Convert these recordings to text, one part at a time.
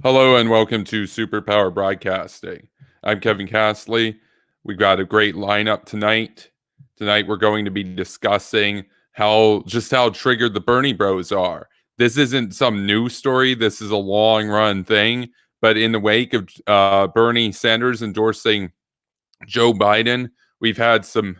Hello and welcome to Superpower Broadcasting. I'm Kevin Castley. We've got a great lineup tonight. Tonight we're going to be discussing how triggered the Bernie Bros are. This isn't some new story. This is a long run thing. But in the wake of Bernie Sanders endorsing Joe Biden, we've had some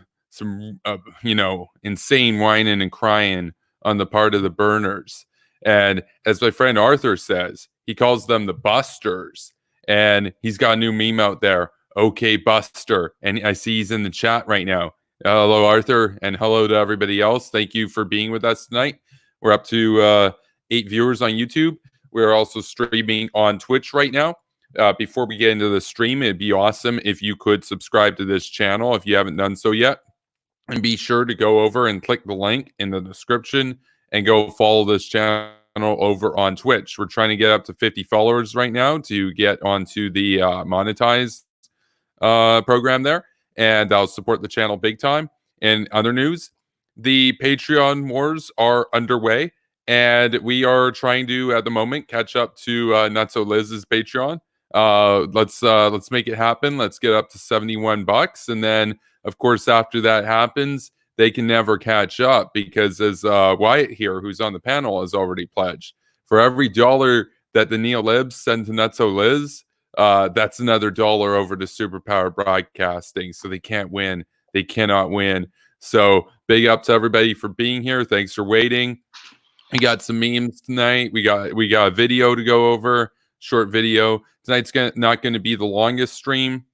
insane whining and crying on the part of the burners. And as my friend Arthur says, he calls them the busters. And he's got a new meme out there, okay, Buster. And I see he's in the chat right now. Hello, Arthur, and hello to everybody else. Thank you for being with us tonight. We're up to 8 viewers on YouTube. We're also streaming on Twitch right now. Before we get into the stream, it'd be awesome if you could subscribe to this channel if you haven't done so yet. And be sure to go over and click the link in the description and go follow this channel over on Twitch. We're trying to get up to 50 followers right now to get onto the monetized program there. And I'll support the channel big time. In other news, the Patreon wars are underway. And we are trying to, at the moment, catch up to Not So Liz's Patreon. Let's make it happen. Let's get up to $71, and then of course after that happens, they can never catch up because as Wyatt here, who's on the panel, has already pledged, for every dollar that the neo-libs send to Nutso Liz, that's another dollar over to Superpower Broadcasting. So they can't win. They cannot win. So big up to everybody for being here. Thanks for waiting. We got some memes tonight. We got a video to go over. Short video. Tonight's not going to be the longest stream.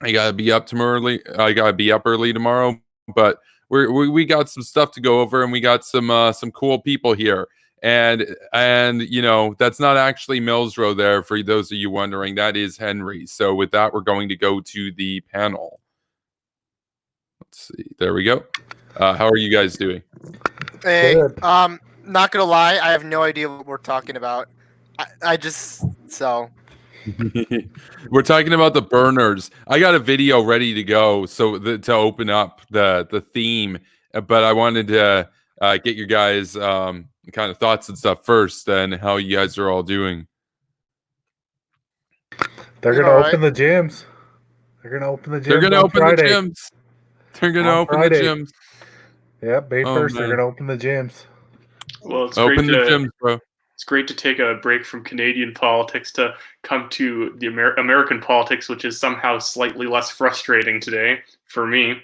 I gotta be up early tomorrow, but we got some stuff to go over, and we got some cool people here. And that's not actually Mills Row there, for those of you wondering. That is Henry. So with that, we're going to go to the panel. Let's see. There we go. How are you guys doing? Hey, not gonna lie, I have no idea what we're talking about. We're talking about the burners. I got a video ready to go, to open up the theme, but I wanted to get your guys kind of thoughts and stuff first, and how you guys are all doing. They're gonna open the gyms. They're gonna open the gyms. They're gonna open Friday. the gyms. They're gonna open Friday. the gyms. Yep, May 1st. They're gonna open the gyms. Well, it's open the gyms, bro. It's great to take a break from Canadian politics to come to the American politics, which is somehow slightly less frustrating today for me.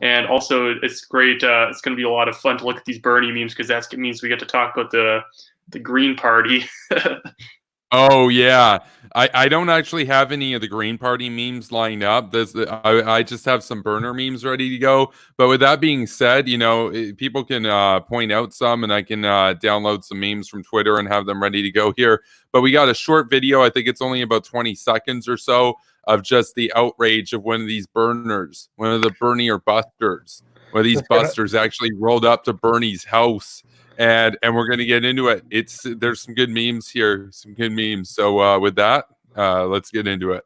And also, it's great. It's going to be a lot of fun to look at these Bernie memes, because that means we get to talk about the Green Party. Oh yeah, I don't actually have any of the Green Party memes lined up. I just have some burner memes ready to go. But with that being said, people can point out some, and I can download some memes from Twitter and have them ready to go here. But we got a short video. I think it's only about 20 seconds or so of just the outrage of one of these burners, one of the Bernie or busters, one of these busters actually rolled up to Bernie's house. And we're gonna get into it. There's some good memes here, some good memes. So with that, let's get into it.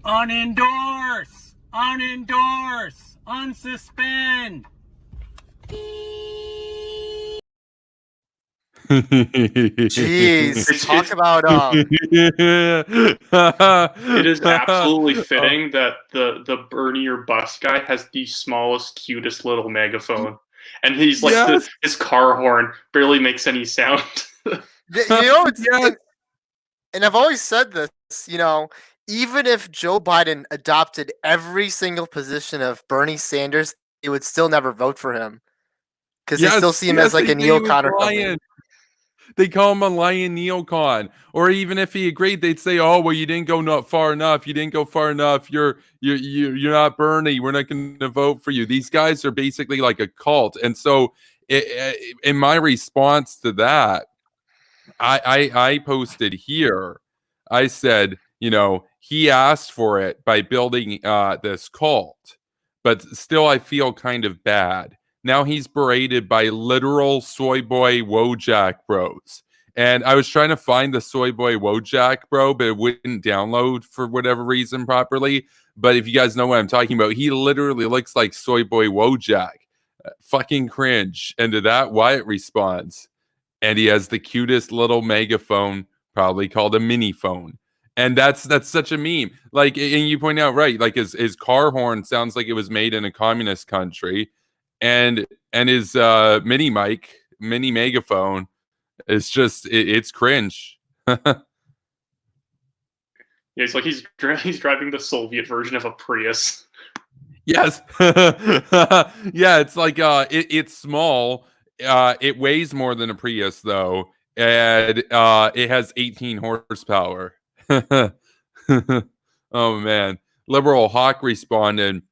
Unendorse, unsuspend. Jeez, talk about It is absolutely fitting that the Bernie or Bust guy has the smallest, cutest little megaphone, and he's like his car horn barely makes any sound. And I've always said this, even if Joe Biden adopted every single position of Bernie Sanders, he would still never vote for him, because they still see him as like a neocon or something. They call him a lion neocon. Or even if he agreed, they'd say, "Oh, well, you didn't go not far enough. You didn't go far enough. You're not Bernie. We're not going to vote for you." These guys are basically like a cult. And so, in my response to that, I posted here. I said, he asked for it by building this cult, but still, I feel kind of bad. Now he's berated by literal soy boy Wojak bros. And I was trying to find the soy boy Wojak bro, but it wouldn't download for whatever reason properly. But if you guys know what I'm talking about, he literally looks like soy boy Wojak. Fucking cringe. And to that, Wyatt responds, and he has the cutest little megaphone, probably called a mini phone. And that's such a meme. Like, and you point out, right, like his car horn sounds like it was made in a communist country, and his mini megaphone is just it's cringe. Yeah, it's like he's driving the Soviet version of a Prius. Yes. Yeah, it's like it's small. It weighs more than a Prius though, and it has 18 horsepower. Oh man. Liberal Hawk responded,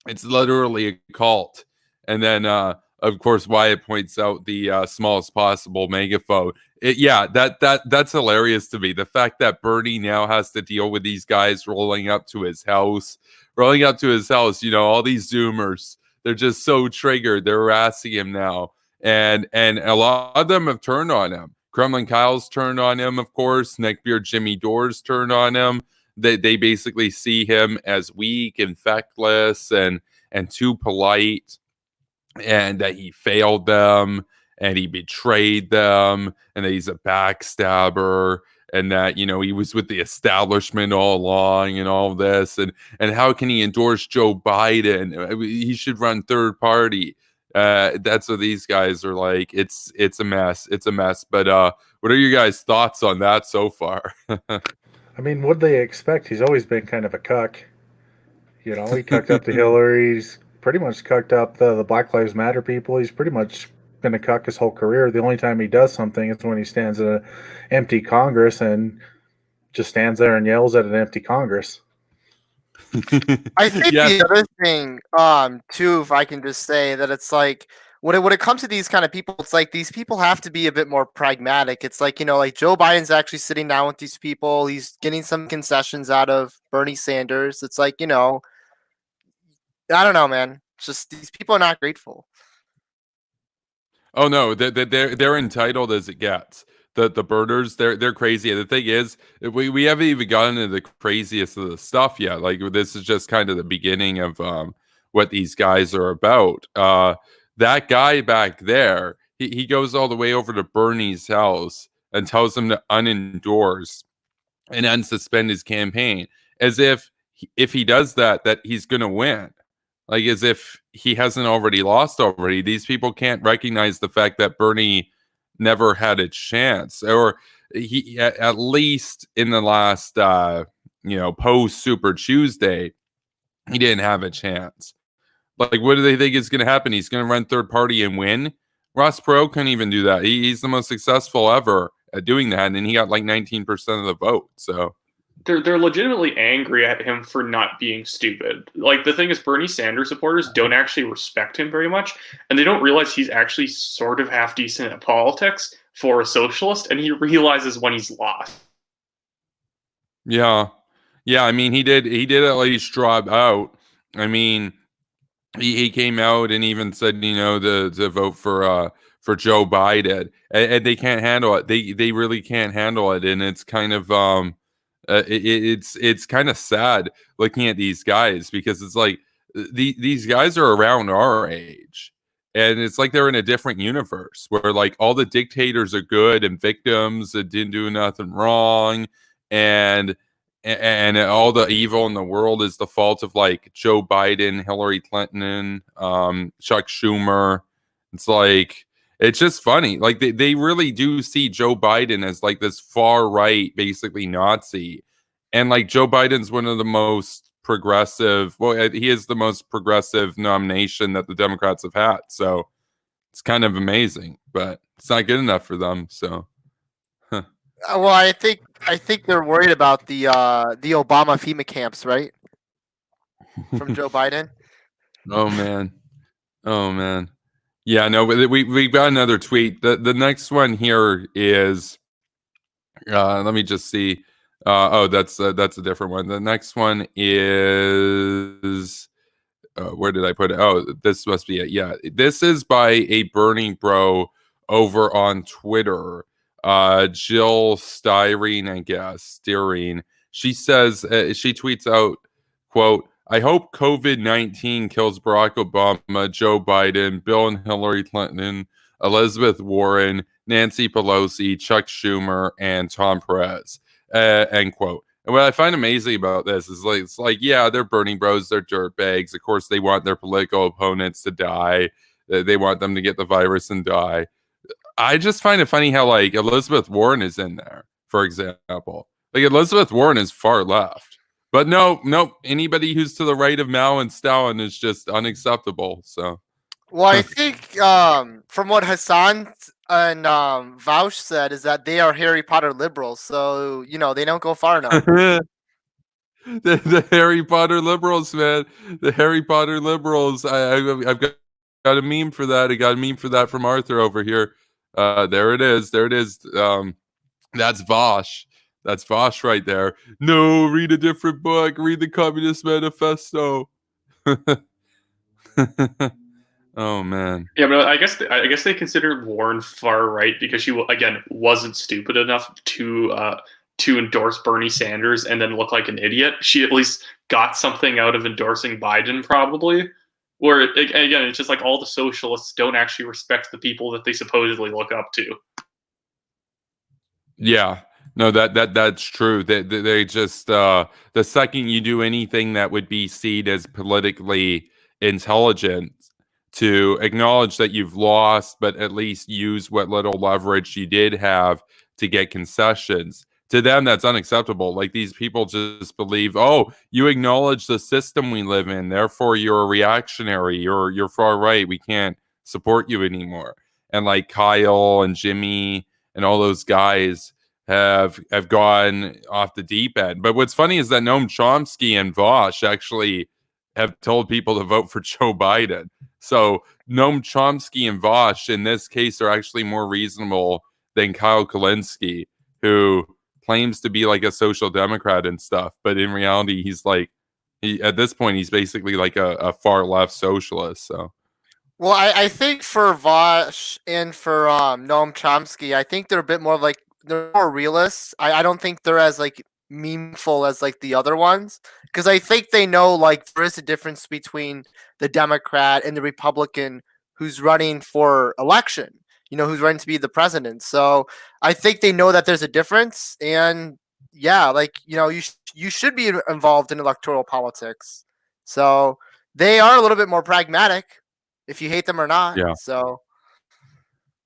it's literally a cult. And then of course Wyatt points out the smallest possible megaphone. That's hilarious to me. The fact that Bernie now has to deal with these guys rolling up to his house, you know, all these Zoomers, they're just so triggered. They're harassing him now. And a lot of them have turned on him. Kremlin Kyle's turned on him, of course. Neckbeard Jimmy Dore's turned on him. They basically see him as weak and feckless and too polite, and that he failed them and he betrayed them and that he's a backstabber and that, you know, he was with the establishment all along and all this. And how can he endorse Joe Biden? He should run third party. That's what these guys are like. It's a mess. It's a mess. But what are your guys' thoughts on that so far? I mean, what they expect? He's always been kind of a cuck. You know, he cucked up the Hillary. He's pretty much cucked up the Black Lives Matter people. He's pretty much been a cuck his whole career. The only time he does something is when he stands at an empty Congress and just stands there and yells at an empty Congress. I think Yeah. the other thing, too, if I can just say that it's like when it comes to these kind of people, it's like these people have to be a bit more pragmatic. It's like, you know, like Joe Biden's actually sitting down with these people. He's getting some concessions out of Bernie Sanders. It's like, you know, I don't know, man. It's just these people are not grateful. Oh no, they're entitled as it gets. The birders, they're crazy. The thing is, we haven't even gotten into the craziest of the stuff yet. Like, this is just kind of the beginning of what these guys are about. That guy back there, he goes all the way over to Bernie's house and tells him to unendorse and unsuspend his campaign, as if he does that he's gonna win. Like, as if he hasn't already lost already. These people can't recognize the fact that Bernie never had a chance, or he, at least in the last post Super Tuesday, he didn't have a chance. Like, what do they think is going to happen? He's going to run third party and win? Ross Perot couldn't even do that. He's the most successful ever at doing that, and he got like 19% of the vote. So They're legitimately angry at him for not being stupid. Like, the thing is, Bernie Sanders supporters don't actually respect him very much, and they don't realize he's actually sort of half decent at politics for a socialist, and he realizes when he's lost. yeah. I mean, he did at least drop out. I mean, he came out and even said, you know, to vote for Joe Biden, and they can't handle it. They really can't handle it, and it's kind of it's kind of sad looking at these guys, because it's like these guys are around our age, and it's like they're in a different universe where like all the dictators are good and victims that didn't do nothing wrong, and all the evil in the world is the fault of like Joe Biden, Hillary Clinton, Chuck Schumer. It's like, it's just funny. Like, they really do see Joe Biden as like this far right, basically Nazi. And like, Joe Biden's one of the most progressive, well, he is the most progressive nomination that the Democrats have had. So it's kind of amazing, but it's not good enough for them. So Well, I think they're worried about the Obama FEMA camps, right? From Joe Biden. oh man. Yeah, no, but we got another tweet. The next one here is let me just see. That's a different one. The next one is where did I put it? Oh, this must be it. Yeah, this is by a Bernie bro over on Twitter. Jill Styrene, I guess. Styrene. She says, she tweets out, quote, I hope COVID-19 kills Barack Obama, Joe Biden, Bill and Hillary Clinton, Elizabeth Warren, Nancy Pelosi, Chuck Schumer, and Tom Perez. End quote. And what I find amazing about this is it's like, yeah, they're Bernie bros, they're dirtbags. Of course, they want their political opponents to die. They want them to get the virus and die. I just find it funny how like Elizabeth Warren is in there, for example. Like Elizabeth Warren is far left. But no, anybody who's to the right of Mao and Stalin is just unacceptable. So, Well, I think from what Hassan and Vaush said is that they are Harry Potter liberals, so they don't go far enough. the Harry Potter liberals, man. The Harry Potter liberals. I've got a meme for that. I got a meme for that from Arthur over here. There it is. That's Vosh. That's Vosh right there. No, read a different book. Read the Communist Manifesto. Oh man. Yeah, but I guess they considered Warren far right because she again wasn't stupid enough to endorse Bernie Sanders and then look like an idiot. She at least got something out of endorsing Biden, probably. Where again, it's just like all the socialists don't actually respect the people that they supposedly look up to. Yeah. No, that's true. They just the second you do anything that would be seen as politically intelligent, to acknowledge that you've lost, but at least use what little leverage you did have to get concessions. To them, that's unacceptable. Like these people just believe, oh, you acknowledge the system we live in, therefore you're a reactionary, you're far right. We can't support you anymore. And like Kyle and Jimmy and all those guys have gone off the deep end. But what's funny is that Noam Chomsky and Vosh actually have told people to vote for Joe Biden. So Noam Chomsky and Vosh in this case are actually more reasonable than Kyle Kulinski, who claims to be like a social democrat and stuff, but in reality he's like at this point he's basically like a far left socialist. So well, I think for Vosh and for Noam Chomsky, I think they're a bit more like they're more realists. I don't think they're as like meaningful as like the other ones, because I think they know like there is a difference between the Democrat and the Republican who's running for election, who's running to be the president. So I think they know that there's a difference, and yeah, like you should be involved in electoral politics. So they are a little bit more pragmatic, if you hate them or not. Yeah. So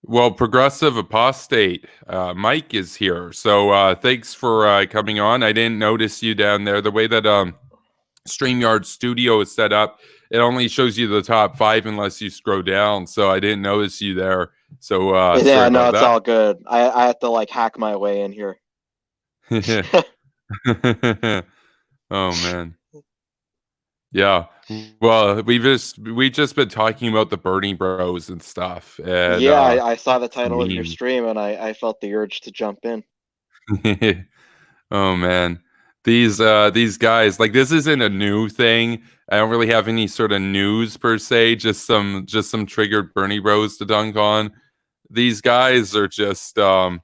well, progressive apostate Mike is here. So thanks for coming on. I didn't notice you down there. The way that StreamYard Studio is set up, it only shows you the top 5 unless you scroll down. So I didn't notice you there. So yeah, no, it's all good. I have to like hack my way in here. Oh man. Yeah. Well, we just been talking about the Bernie Bros and stuff. And, yeah, I saw the title of your stream and I felt the urge to jump in. Oh man. These guys, like this isn't a new thing. I don't really have any sort of news per se, just some triggered Bernie Bros to dunk on. These guys are just a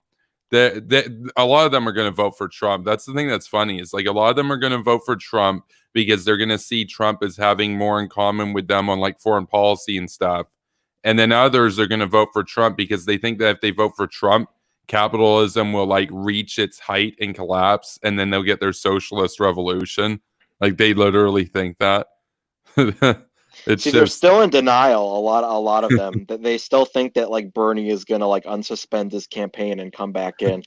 lot of them are going to vote for Trump. That's the thing that's funny. Is like a lot of them are going to vote for Trump because they're going to see Trump as having more in common with them on like foreign policy and stuff. And then others are going to vote for Trump because they think that if they vote for Trump, capitalism will like reach its height and collapse, and then they'll get their socialist revolution. Like they literally think that. They're still in denial. A lot of them that they still think that like Bernie is gonna like unsuspend his campaign and come back in.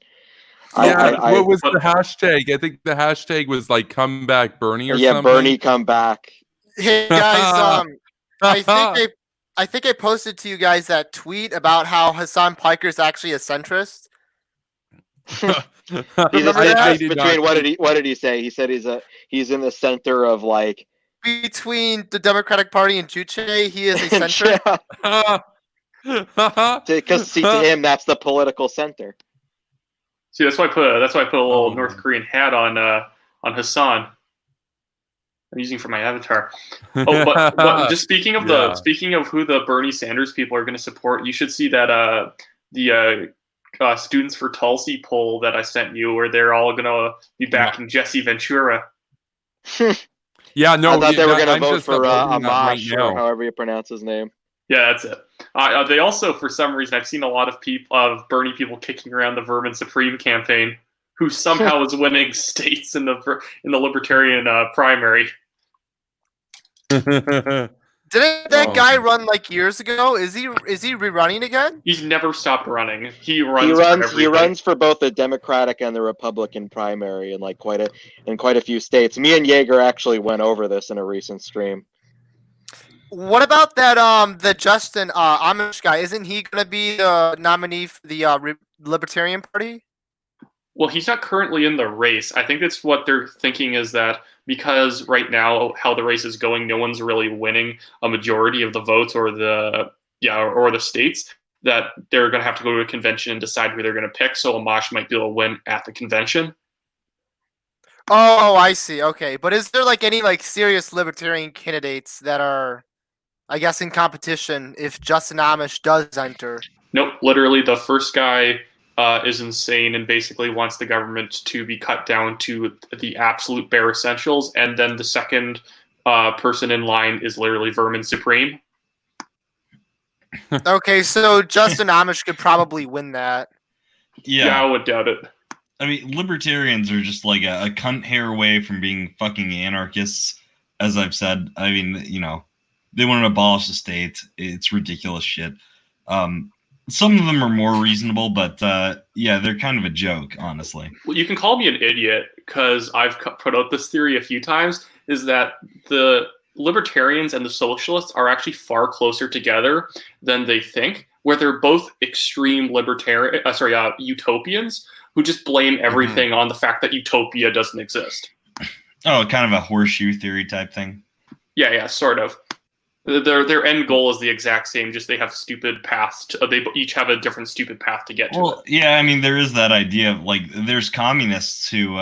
Yeah, what was the hashtag? I think the hashtag was like "Come Back Bernie" or something. Yeah, Bernie come back. Hey guys, I think I posted to you guys that tweet about how Hassan Piker is actually a centrist. He's a centrist between what did he say? He said he's in the center of like between the Democratic Party and Juche. He is a centrist. Because to him that's the political center. See, that's why I put a little North Korean hat on Hassan. I'm using for my avatar. Oh, but just speaking of who the Bernie Sanders people are going to support, you should see that the Students for Tulsi poll that I sent you, where they're all going to be backing Jesse Ventura. Yeah, no, I thought they were going to I'm vote just for upvoting that right Amash, or now. however you pronounce his name. Yeah, that's it. They also, for some reason, I've seen a lot of Bernie people kicking around the Vermin Supreme campaign, who somehow is winning states in the Libertarian primary. Didn't that guy run like years ago? Is he rerunning again? He's never stopped running. He runs for both the Democratic and the Republican primary in quite a few states. Me and Yeager actually went over this in a recent stream. What about that the Justin Amish guy? Isn't he going to be the nominee for the Libertarian Party? Well, he's not currently in the race. I think that's what they're thinking, is that because right now how the race is going, no one's really winning a majority of the votes or the states, that they're going to have to go to a convention and decide who they're going to pick. So Amash might be able to win at the convention. Oh, I see. Okay, but is there any serious libertarian candidates that are, I guess, in competition if Justin Amish does enter? Nope, literally the first guy is insane and basically wants the government to be cut down to the absolute bare essentials, and then the second person in line is literally Vermin Supreme. Okay, so Justin Amish could probably win that. Yeah, I would doubt it. I mean, libertarians are just like a cunt hair away from being fucking anarchists, as I've said. I mean, they want to abolish the state. It's ridiculous shit. Some of them are more reasonable, but yeah, they're kind of a joke, honestly. Well, you can call me an idiot because I've put out this theory a few times, is that the libertarians and the socialists are actually far closer together than they think, where they're both extreme utopians who just blame everything on the fact that utopia doesn't exist. Oh, kind of a horseshoe theory type thing? Yeah, sort of. Their end goal is the exact same, just they have stupid paths. They each have a different stupid path to get to it. Yeah, I mean, there is that idea of there's communists who,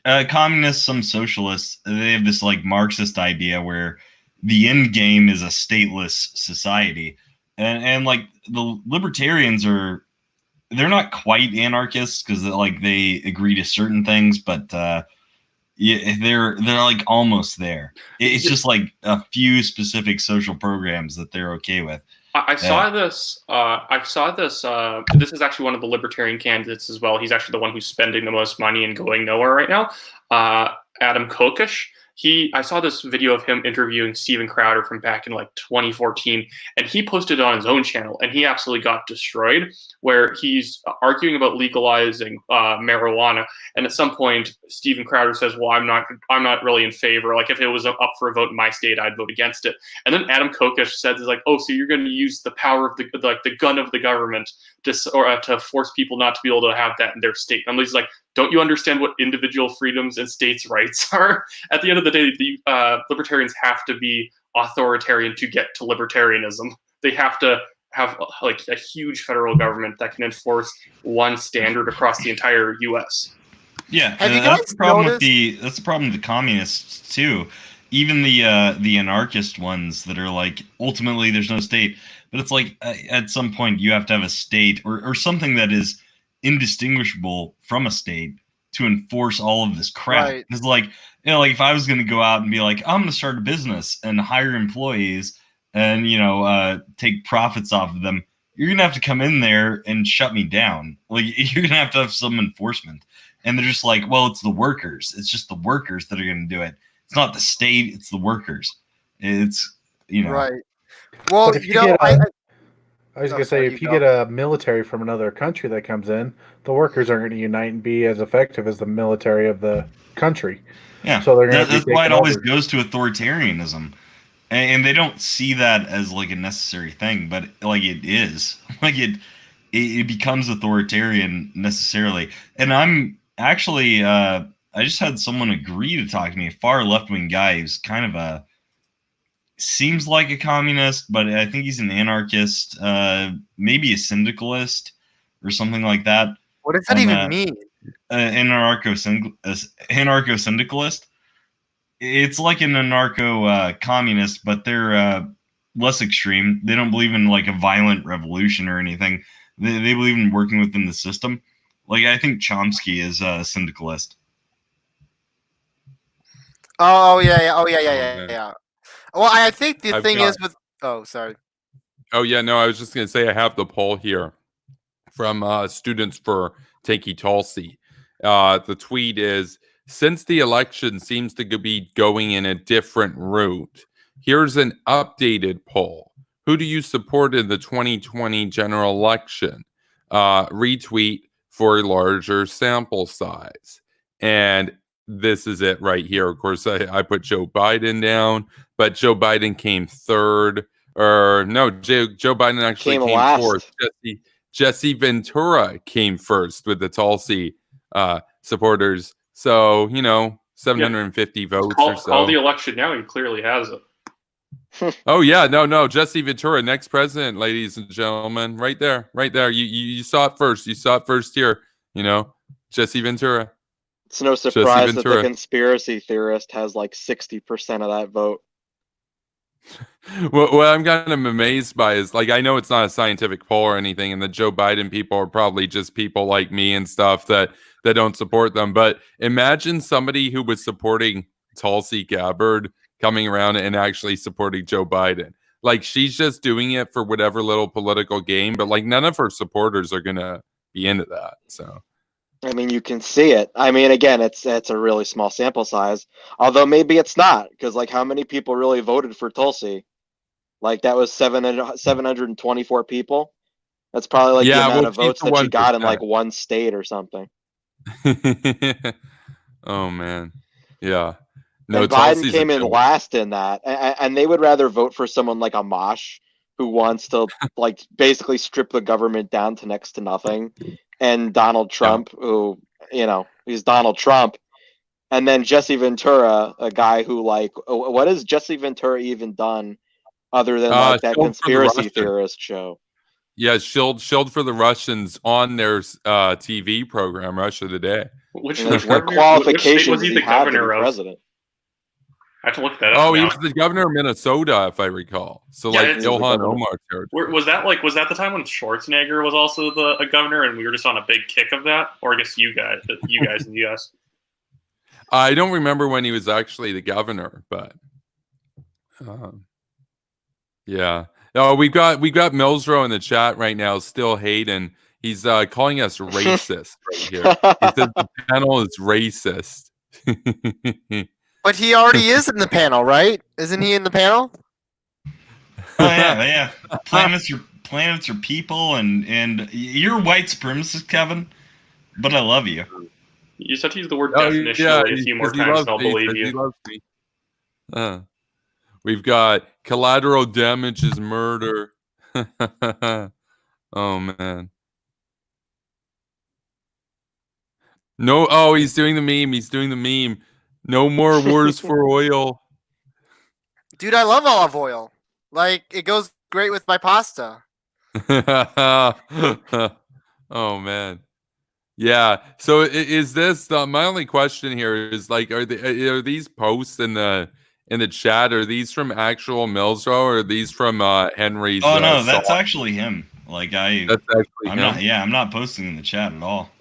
communists, some socialists, they have this Marxist idea where the end game is a stateless society, and the libertarians they're not quite anarchists because they agree to certain things, but yeah, they're almost there. It's just a few specific social programs that they're okay with. I saw this. This is actually one of the libertarian candidates as well. He's actually the one who's spending the most money and going nowhere right now. Adam Kokesh. I saw this video of him interviewing Steven Crowder from back in 2014, and he posted it on his own channel, and he absolutely got destroyed, where he's arguing about legalizing marijuana, and at some point Steven Crowder says, well, I'm not really in favor. If it was up for a vote in my state, I'd vote against it. And then Adam Kokesh says, oh, so you're going to use the power of the gun of the government to force people not to be able to have that in their state. And he's don't you understand what individual freedoms and states' rights are? At the end of the day, the libertarians have to be authoritarian to get to libertarianism. They have to have a huge federal government that can enforce one standard across the entire U.S. Yeah, that's the problem with the problem with the communists too. Even the anarchist ones that are ultimately there's no state, but it's at some point you have to have a state or something that is indistinguishable from a state to enforce all of this crap. Right. It's if I was going to go out and be I'm going to start a business and hire employees and take profits off of them, you're going to have to come in there and shut me down. You're going to have some enforcement. And they're just well, it's the workers. It's just the workers that are going to do it. It's not the state, it's the workers. It's right. Well, I was going to say, if you get a military from another country that comes in, the workers aren't going to unite and be as effective as the military of the country. Yeah, so that's why it always goes to authoritarianism. And they don't see that as a necessary thing, but it is. It becomes authoritarian necessarily. And I'm actually, I just had someone agree to talk to me, a far left-wing guy who's kind of seems like a communist, but I think he's an anarchist, maybe a syndicalist or something like that. What does that even mean? Anarcho-syndicalist. It's like an anarcho-communist, but they're less extreme. They don't believe in a violent revolution or anything. They believe in working within the system. I think Chomsky is a syndicalist. Oh yeah. Oh yeah. man. Yeah. Well, I think the I've thing got- is with. Oh, sorry. Oh yeah, no, I was just gonna say I have the poll here from students for Takey Tulsi. The tweet is: since the election seems to be going in a different route, here's an updated poll. Who do you support in the 2020 general election? Retweet for a larger sample size. And this is it right here. Of course, I put Joe Biden down, but Joe Biden came third. Or no, Joe Biden actually came last. fourth. Jesse Ventura came first with the Tulsi supporters. So, 750 votes or so. Call the election now. He clearly has it. Oh yeah, no, Jesse Ventura, next president, ladies and gentlemen, right there. You saw it first. You saw it first here. Jesse Ventura. It's no surprise that the conspiracy theorist has like 60% of that vote. What I'm kind of amazed by is, like, I know it's not a scientific poll or anything, and the Joe Biden people are probably just people like me and stuff that don't support them. But imagine somebody who was supporting Tulsi Gabbard coming around and actually supporting Joe Biden. Like, she's just doing it for whatever little political game, but like none of her supporters are gonna be into that. So I mean, you can see it. I mean, again, it's a really small sample size. Although maybe it's not, because like how many people really voted for Tulsi? Like that was 724 people. That's probably like the amount of votes that she got in like one state or something. Oh man, yeah. No, and Biden came in last in that, and they would rather vote for someone like Amash, who wants to like basically strip the government down to next to nothing, and Donald Trump, who he's Donald Trump, and then Jesse Ventura, a guy who like, what has Jesse Ventura even done other than like that conspiracy theorist show? Yeah, shield for the Russians on their TV program, Russia Today. Which what qualifications was he the governor of? President? I have to look that up. Oh, he was the governor of Minnesota, if I recall. So like Ilhan Omar territory. Was that the time when Schwarzenegger was also a governor, and we were just on a big kick of that? Or I guess you guys in the U.S. I don't remember when he was actually the governor, but yeah. Oh, we got Millsrow in the chat right now, still hating. He's calling us racist right here. He says the panel is racist. But he already is in the panel, right? Isn't he in the panel? Oh yeah. Planets are people, and you're white supremacist, Kevin. But I love you. You just have to use the word definition a few more times, and I'll believe you. He loves me. We've got collateral damage is murder. Oh man. No, he's doing the meme. No more wars for oil. Dude, I love olive oil. Like, it goes great with my pasta. Oh man. Yeah. So is this my only question here is like, are these posts in the chat, are these from actual Millsrow, or are these from Henry's? Oh no, that's actually him. Like that's actually him. I'm not posting in the chat at all.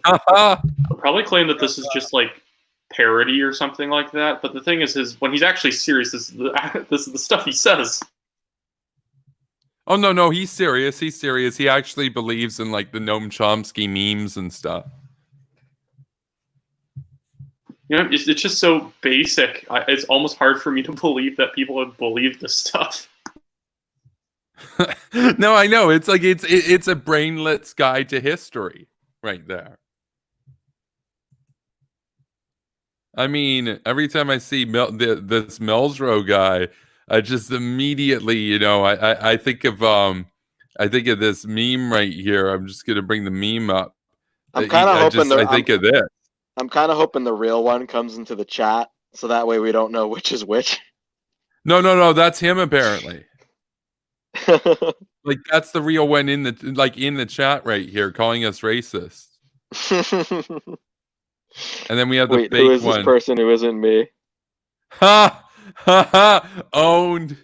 I'll probably claim that this is just like parody or something like that. But the thing is when he's actually serious, this is the stuff he says. Oh no, he's serious. He actually believes in like the Noam Chomsky memes and stuff. It's just so basic. It's almost hard for me to believe that people would believe this stuff. No, I know. It's like it's a brainless guide to history right there. I mean, every time I see this Millsrow guy, I just immediately, I think of this meme right here. I'm just gonna bring the meme up. I'm kind of hoping I think of this. I'm kind of hoping the real one comes into the chat, so that way we don't know which is which. No, that's him apparently. Like that's the real one in the chat right here, calling us racist. And then we have the fake one. Who is this person who isn't me? Ha ha! Owned.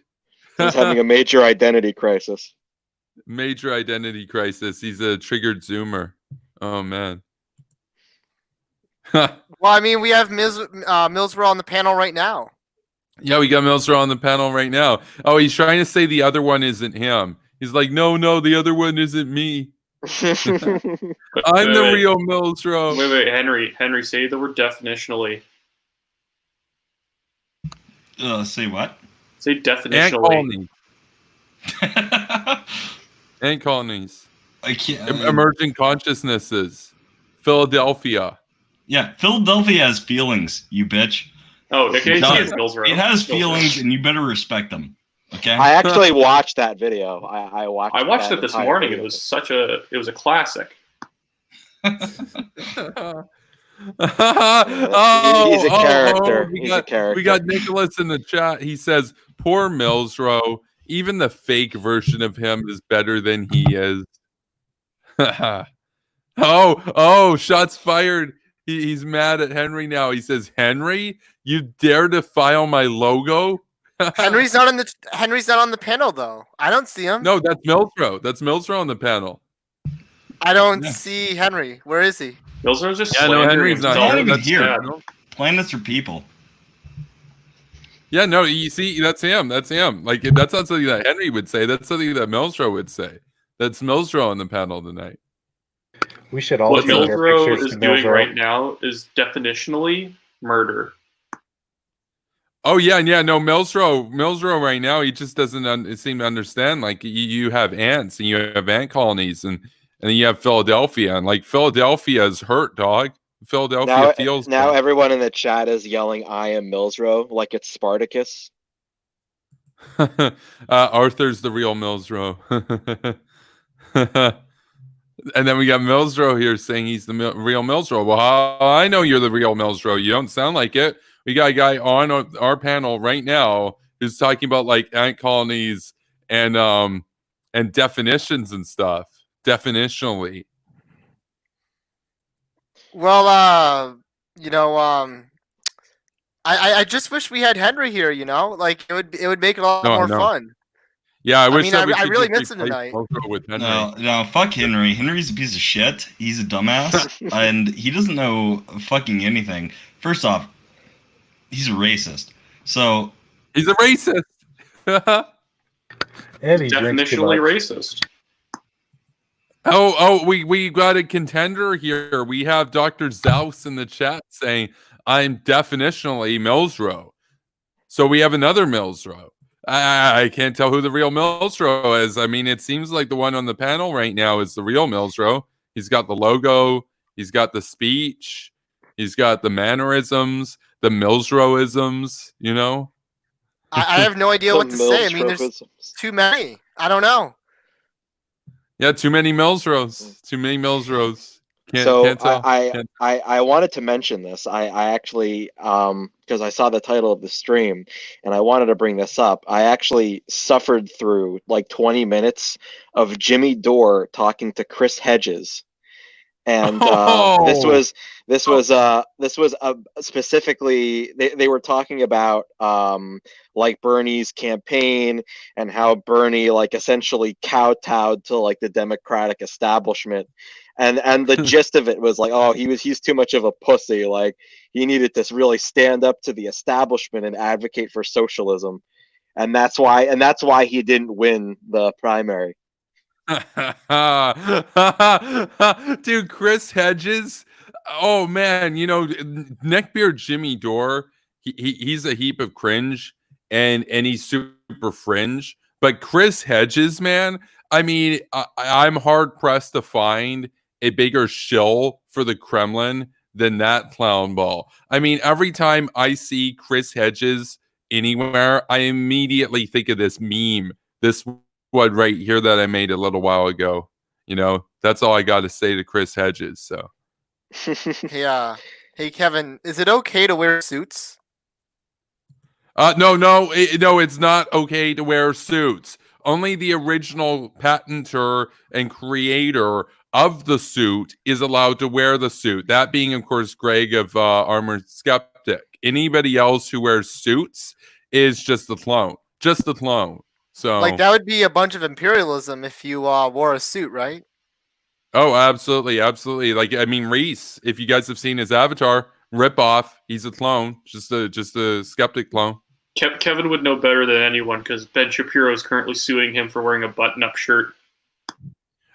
He's having a major identity crisis. Major identity crisis. He's a triggered Zoomer. Oh man. Well, I mean, we have Millsboro on the panel right now. Yeah, we got Millsboro on the panel right now. Oh, he's trying to say the other one isn't him. He's like, no, the other one isn't me. I'm the real Millsboro. Wait, Henry, say the word definitionally. Say what? Say Ant definitionally. colonies. Ant colonies. I can't. Emerging consciousnesses. Philadelphia. Yeah, Philadelphia has feelings, you bitch. Oh, okay. It has Millsboro. feelings, and you better respect them. Okay. I actually watched that video. I watched. I watched that it this entire morning. video. It was a classic. He's a character. He's a character. We got Nicholas in the chat. He says, "Poor Millsboro. Even the fake version of him is better than he is." Oh! Shots fired. He's mad at Henry now. He says, "Henry, you dare defile my logo?" Henry's not on the panel though. I don't see him. No, that's Millsboro. That's Millsboro on the panel. I don't see Henry. Where is he? Millsboro's just Henry's not Not here. even That's here. sad. Planets are people. Yeah, no, you see, that's him. That's him. Like, that's not something that Henry would say. That's something that Millsboro would say. That's Millsboro on the panel tonight. We should all What send our Millsboro pictures is to doing Millsboro. right now is definitionally murder. Oh yeah, no, Millsboro right now, he just doesn't seem to understand. Like, you have ants and you have ant colonies, and then you have Philadelphia, and like Philadelphia is hurt, dog. Philadelphia feels now bad. everyone in the chat is yelling, "I am Millsboro," like it's Spartacus. Arthur's the real Millsboro. And then we got Millsboro here saying he's the real Millsboro. Well, how I know you're the real Millsboro? You don't sound like it. We got a guy on our panel right now who's talking about like ant colonies and definitions and stuff. Definitionally. Well, I just wish we had Henry here. Like it would make it a lot more fun. Yeah, I wish mean, that we I could really just miss him replace tonight. Millsboro with Henry. No, fuck Henry. Henry's a piece of shit. He's a dumbass, and he doesn't know fucking anything. First off, he's a racist. So he's a racist. And he drinks too Definitionally much. racist. We got a contender here. We have Dr. Zaus in the chat saying, "I'm definitionally Millsboro." So we have another Millsboro. I can't tell who the real Millsboro is. I mean, it seems like the one on the panel right now is the real Millsboro. He's got the logo. He's got the speech. He's got the mannerisms, the Millsboroisms, I have no idea what to say. I mean, there's Millsboro-isms. too many. I don't know. Yeah, too many Millsboros. Too many Millsboros. Can't tell. I wanted to mention this. I actually because I saw the title of the stream and I wanted to bring this up. I actually suffered through like 20 minutes of Jimmy Dore talking to Chris Hedges. And this was specifically they were talking about like Bernie's campaign and how Bernie like essentially kowtowed to like the Democratic establishment, and the gist of it was like, oh, he's too much of a pussy, like he needed to really stand up to the establishment and advocate for socialism, and that's why he didn't win the primary. Dude, Chris Hedges. Oh man, neckbeard Jimmy Dore. He's a heap of cringe, and he's super fringe. But Chris Hedges, man, I mean, I'm hard pressed to find a bigger shill for the Kremlin than that clown ball. I mean, every time I see Chris Hedges anywhere, I immediately think of this meme. This one right here that I made a little while ago. That's all I got to say to Chris Hedges. So, Hey Kevin, is it okay to wear suits? No, it's not okay to wear suits. Only the original patenter and creator of the suit is allowed to wear the suit. That being, of course, Greg of Armored Skeptic. Anybody else who wears suits is just the clone. Just the clone. So, Like that would be a bunch of imperialism if you wore a suit, right? Oh, absolutely, absolutely. Like, I mean, Reese, if you guys have seen his avatar, rip off. He's a clone, just a skeptic clone. Kevin would know better than anyone because Ben Shapiro is currently suing him for wearing a button-up shirt.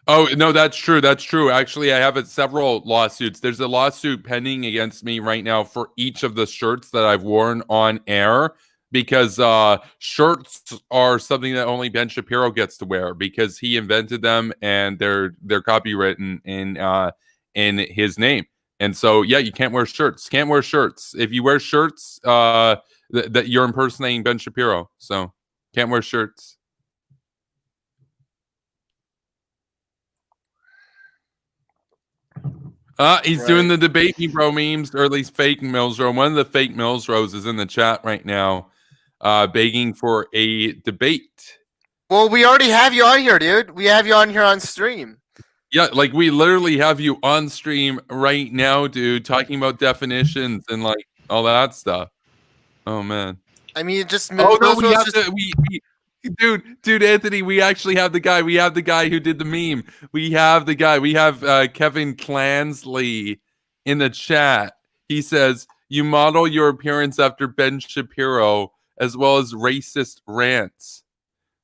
Oh no, that's true. That's true. Actually, I have several lawsuits. There's a lawsuit pending against me right now for each of the shirts that I've worn on air because shirts are something that only Ben Shapiro gets to wear because he invented them and they're copywritten in his name. And so yeah, you can't wear shirts. Can't wear shirts. If you wear shirts, that you're impersonating Ben Shapiro. So can't wear shirts. He's doing the debate me bro memes, or at least fake Mills Row. One of the fake Mills Rows is in the chat right now, begging for a debate. Well, we already have you on here, dude. We have you on here on stream. Yeah, like we literally have you on stream right now, dude, talking about definitions and like all that stuff. Oh man. I mean, just oh no, we have to. Dude, Anthony, we actually have the guy. We have the guy who did the meme. We have the guy. We have Kevin Clansley in the chat. He says, "You model your appearance after Ben Shapiro, as well as racist rants."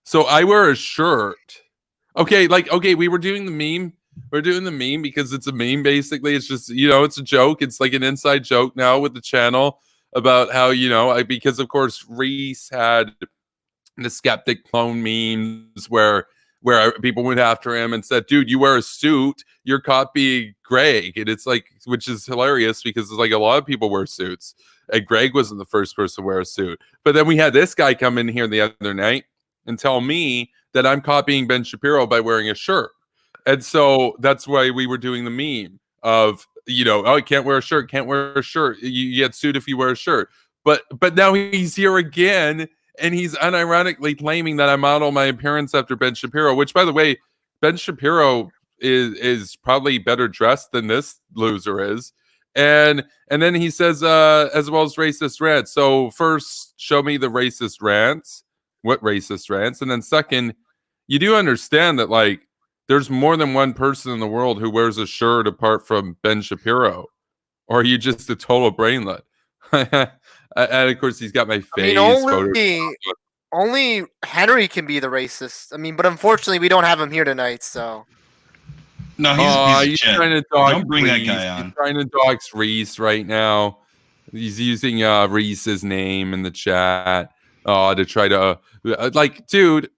So I wear a shirt. Okay, we were doing the meme. We're doing the meme because it's a meme. Basically, it's just it's a joke. It's like an inside joke now with the channel about how because of course Reese had the skeptic clone memes where people went after him and said, dude, you wear a suit, you're copying Greg. And it's like, which is hilarious because it's like a lot of people wear suits and Greg wasn't the first person to wear a suit. But then we had this guy come in here the other night and tell me that I'm copying Ben Shapiro by wearing a shirt. And so that's why we were doing the meme of, oh, you can't wear a shirt, you get sued if you wear a shirt. But now he's here again. And he's unironically claiming that I model my appearance after Ben Shapiro, which, by the way, Ben Shapiro is probably better dressed than this loser is. And then he says, as well as racist rants. So first, show me the racist rants. What racist rants? And then second, you do understand that, like, there's more than one person in the world who wears a shirt apart from Ben Shapiro. Or are you just a total brainlet? And of course, he's got my face. I mean, only Henry can be the racist. I mean, but unfortunately, we don't have him here tonight. So no, he's a piece of shit. Trying to don't bring Reese. That guy on. He's trying to dox Reese right now. He's using Reese's name in the chat to try to dude,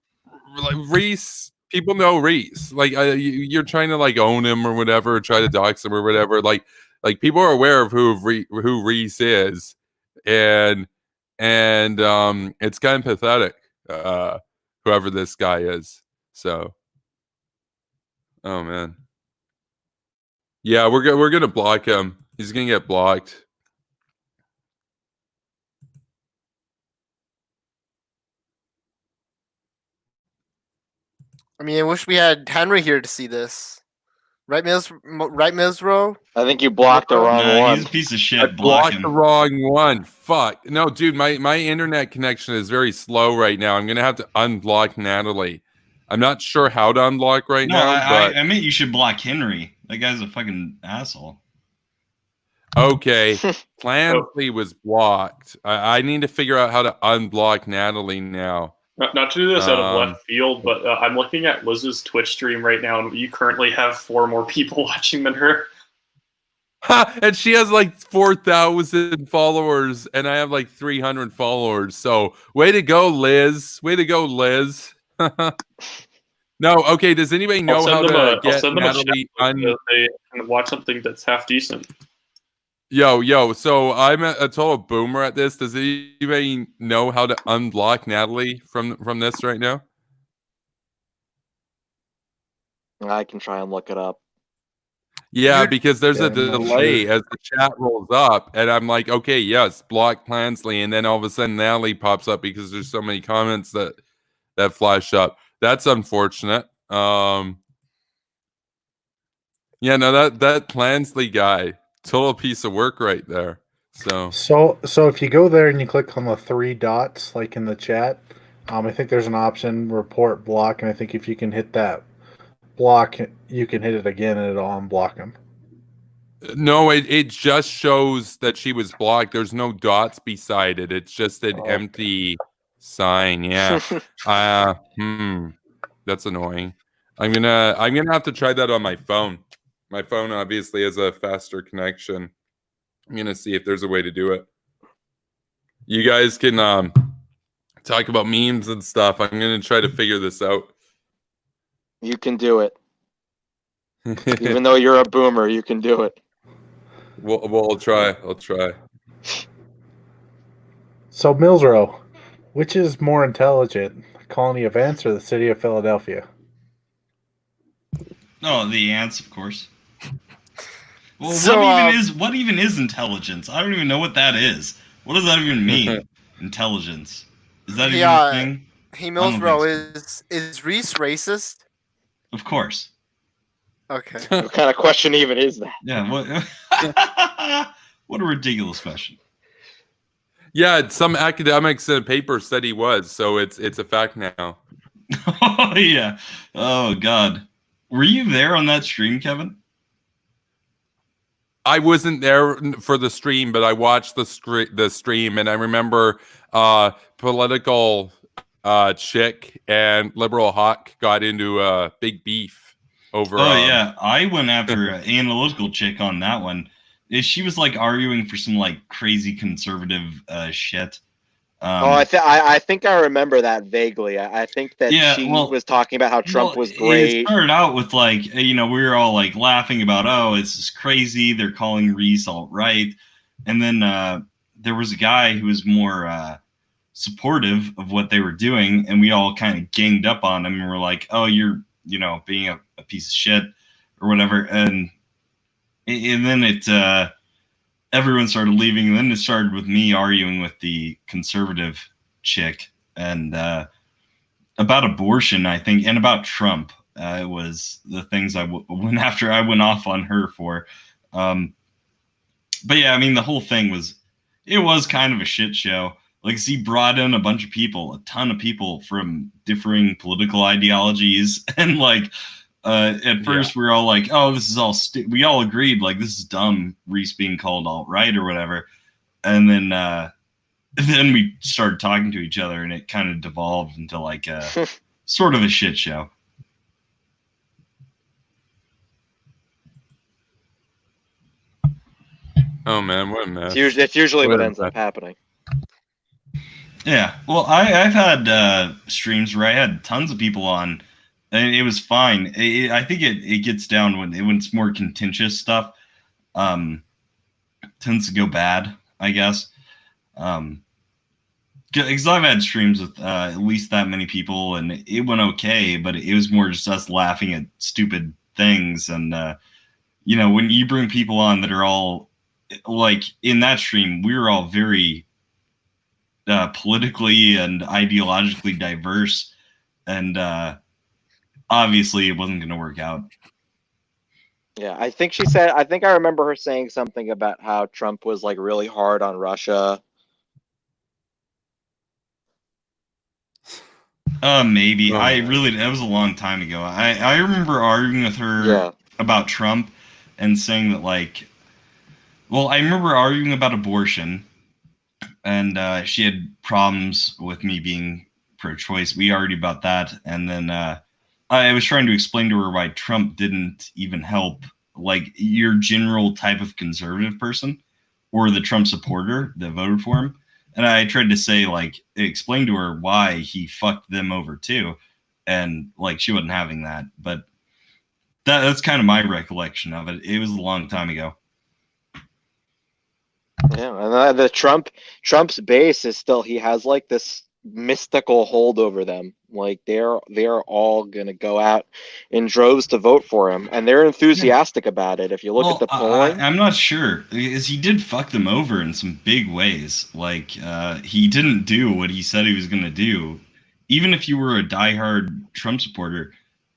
like Reese. People know Reese. Like you're trying to like own him or whatever, try to dox him or whatever. Like people are aware of who Reese is. And it's kind of pathetic, whoever this guy is. So, oh man, yeah, we're gonna block him. He's gonna get blocked. I mean, I wish we had Henry here to see this. Right, Milsrow? I think you blocked the wrong one. He's a piece of shit. I blocked the wrong one. Fuck. No, dude, my internet connection is very slow right now. I'm gonna have to unblock Natalie. I'm not sure how to unblock now. But I meant you should block Henry. That guy's a fucking asshole. Okay. Clancy was blocked. I need to figure out how to unblock Natalie now. Not to do this out of left field, but I'm looking at Liz's Twitch stream right now, and you currently have 4 more people watching than her. And she has like 4,000 followers, and I have like 300 followers. So, way to go, Liz. Way to go, Liz. No, okay. Does anybody know how to get Natalie they can watch something that's half decent? Yo, so I'm a total boomer at this. Does anybody know how to unblock Natalie from this right now? I can try and look it up. Yeah, because there's a delay as the chat rolls up, and I'm like, okay, yes, block Clansley, and then all of a sudden Natalie pops up because there's so many comments that flash up. That's unfortunate. Yeah, no, that Clansley guy. Total piece of work right there. So if you go there and you click on the 3 dots like in the chat, I think there's an option report block, and I think if you can hit that block, you can hit it again and it'll unblock them. No, it just shows that she was blocked. There's no dots beside it. It's just an Okay. empty sign. Yeah. That's annoying. I'm gonna have to try that on my phone. My phone obviously has a faster connection. I'm gonna see if there's a way to do it. You guys can talk about memes and stuff. I'm gonna try to figure this out. You can do it. Even though you're a boomer, you can do it. I'll try. I'll try. So, Millsrow, which is more intelligent, the colony of ants or the city of Philadelphia? Oh, the ants, of course. Well, So, what even is intelligence? I don't even know what that is. What does that even mean? Intelligence. Is that even a thing? Hey, Millsrow, is Reese racist? Of course. Okay. What kind of question even is that? Yeah. What? What a ridiculous question. Yeah, some academics in a paper said he was, so it's a fact now. Oh yeah. Oh God. Were you there on that stream, Kevin? I wasn't there for the stream, but I watched the stream, and I remember political chick and liberal hawk got into a big beef over. Oh yeah, I went after an analytical chick on that one. She was like arguing for some like crazy conservative shit. I think I remember that vaguely. I think that she was talking about how Trump was great. It started out with like, we were all like laughing about, oh, it's just crazy. They're calling Reese alt-right. And then there was a guy who was more supportive of what they were doing. And we all kind of ganged up on him and were like, oh, you're, being a piece of shit or whatever. And then everyone started leaving, and then it started with me arguing with the conservative chick and about abortion, I think, and about Trump. It was the things I went after. I went off on her for. But yeah, I mean, the whole thing was kind of a shit show. Like, he brought in a bunch of people, a ton of people from differing political ideologies, and like. At first, we were all like, "Oh, this is all." We all agreed, like, this is dumb. Reese being called alt-right or whatever, and then we started talking to each other, and it kind of devolved into like a sort of a shit show. Oh man, what a mess! It's usually what ends up happening. Yeah, well, I've had streams where I had tons of people on. And it was fine. I think it gets down when it's more contentious stuff. Tends to go bad, I guess. Because I've had streams with at least that many people, and it went okay. But it was more just us laughing at stupid things. And when you bring people on that are all like in that stream, we were all very politically and ideologically diverse, and obviously it wasn't going to work out. Yeah, I think I remember her saying something about how Trump was like really hard on Russia. Maybe. That was a long time ago. I remember arguing with her about Trump and saying that I remember arguing about abortion, and she had problems with me being pro-choice. We argued about that, and then I was trying to explain to her why Trump didn't even help like your general type of conservative person or the Trump supporter that voted for him. And I tried to explain to her why he fucked them over too. And like, she wasn't having that, but that's kind of my recollection of it. It was a long time ago. Yeah. And the Trump's base is still, he has like this mystical hold over them. Like they're all gonna go out in droves to vote for him, and they're enthusiastic about it. If you look at the polling, I'm not sure, because he did fuck them over in some big ways. Like he didn't do what he said he was gonna do. Even if you were a diehard Trump supporter,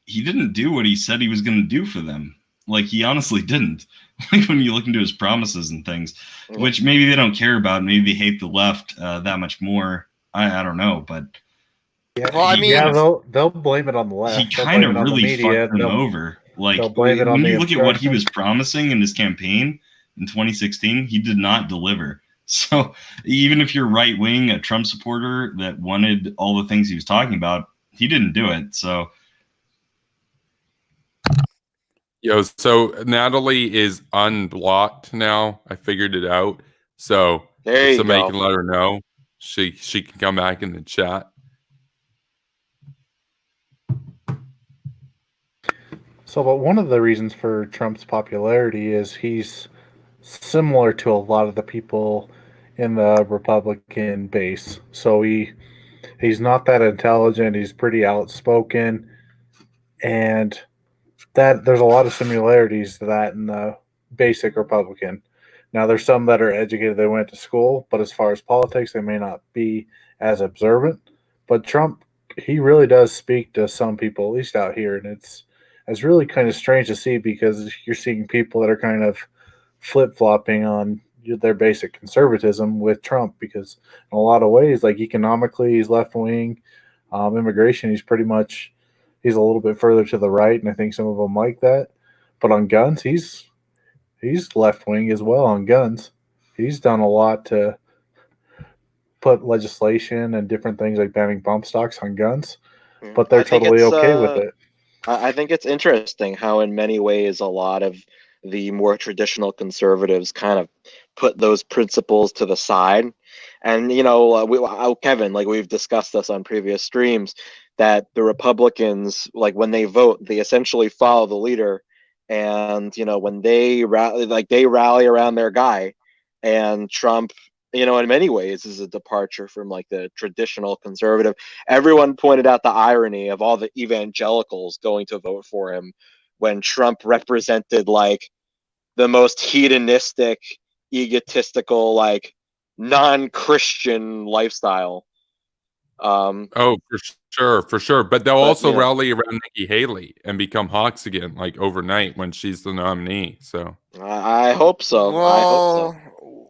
he didn't do what he said he was gonna do for them. Like, he honestly didn't. Like, when you look into his promises and things, which maybe they don't care about, maybe they hate the left that much more. I don't know, but Yeah, Well, I mean- yeah, they'll blame it on the left. He They'll kind blame of it on the really media. fucked them over. Like they'll blame it on when the you look at what he obstruction. was promising in his campaign in 2016, he did not deliver. So even if you're right wing, a Trump supporter that wanted all the things he was talking about, he didn't do it. So So Natalie is unblocked now. I figured it out. So There if you somebody go. can let her know, she can come back in the chat. So, but one of the reasons for Trump's popularity is he's similar to a lot of the people in the Republican base. So he's not that intelligent. He's pretty outspoken, and that there's a lot of similarities to that in the basic Republican. Now, there's some that are educated; they went to school, but as far as politics, they may not be as observant. But Trump, he really does speak to some people, at least out here, and it's really kind of strange to see because you're seeing people that are kind of flip-flopping on their basic conservatism with Trump because in a lot of ways, like economically, he's left-wing. Immigration, he's a little bit further to the right, and I think some of them like that. But on guns, he's left-wing as well on guns. He's done a lot to put legislation and different things like banning bump stocks on guns, but they're totally okay with it. I think it's interesting how, in many ways, a lot of the more traditional conservatives kind of put those principles to the side. And, Kevin, like we've discussed this on previous streams, that the Republicans, like when they vote, they essentially follow the leader. And, when they rally around their guy. And Trump, in many ways is a departure from like the traditional conservative. Everyone pointed out the irony of all the evangelicals going to vote for him when Trump represented like the most hedonistic, egotistical, like non-Christian lifestyle. Oh, for sure. But they'll also yeah. rally around Nikki Haley and become hawks again, like overnight when she's the nominee. So I hope so. I hope so.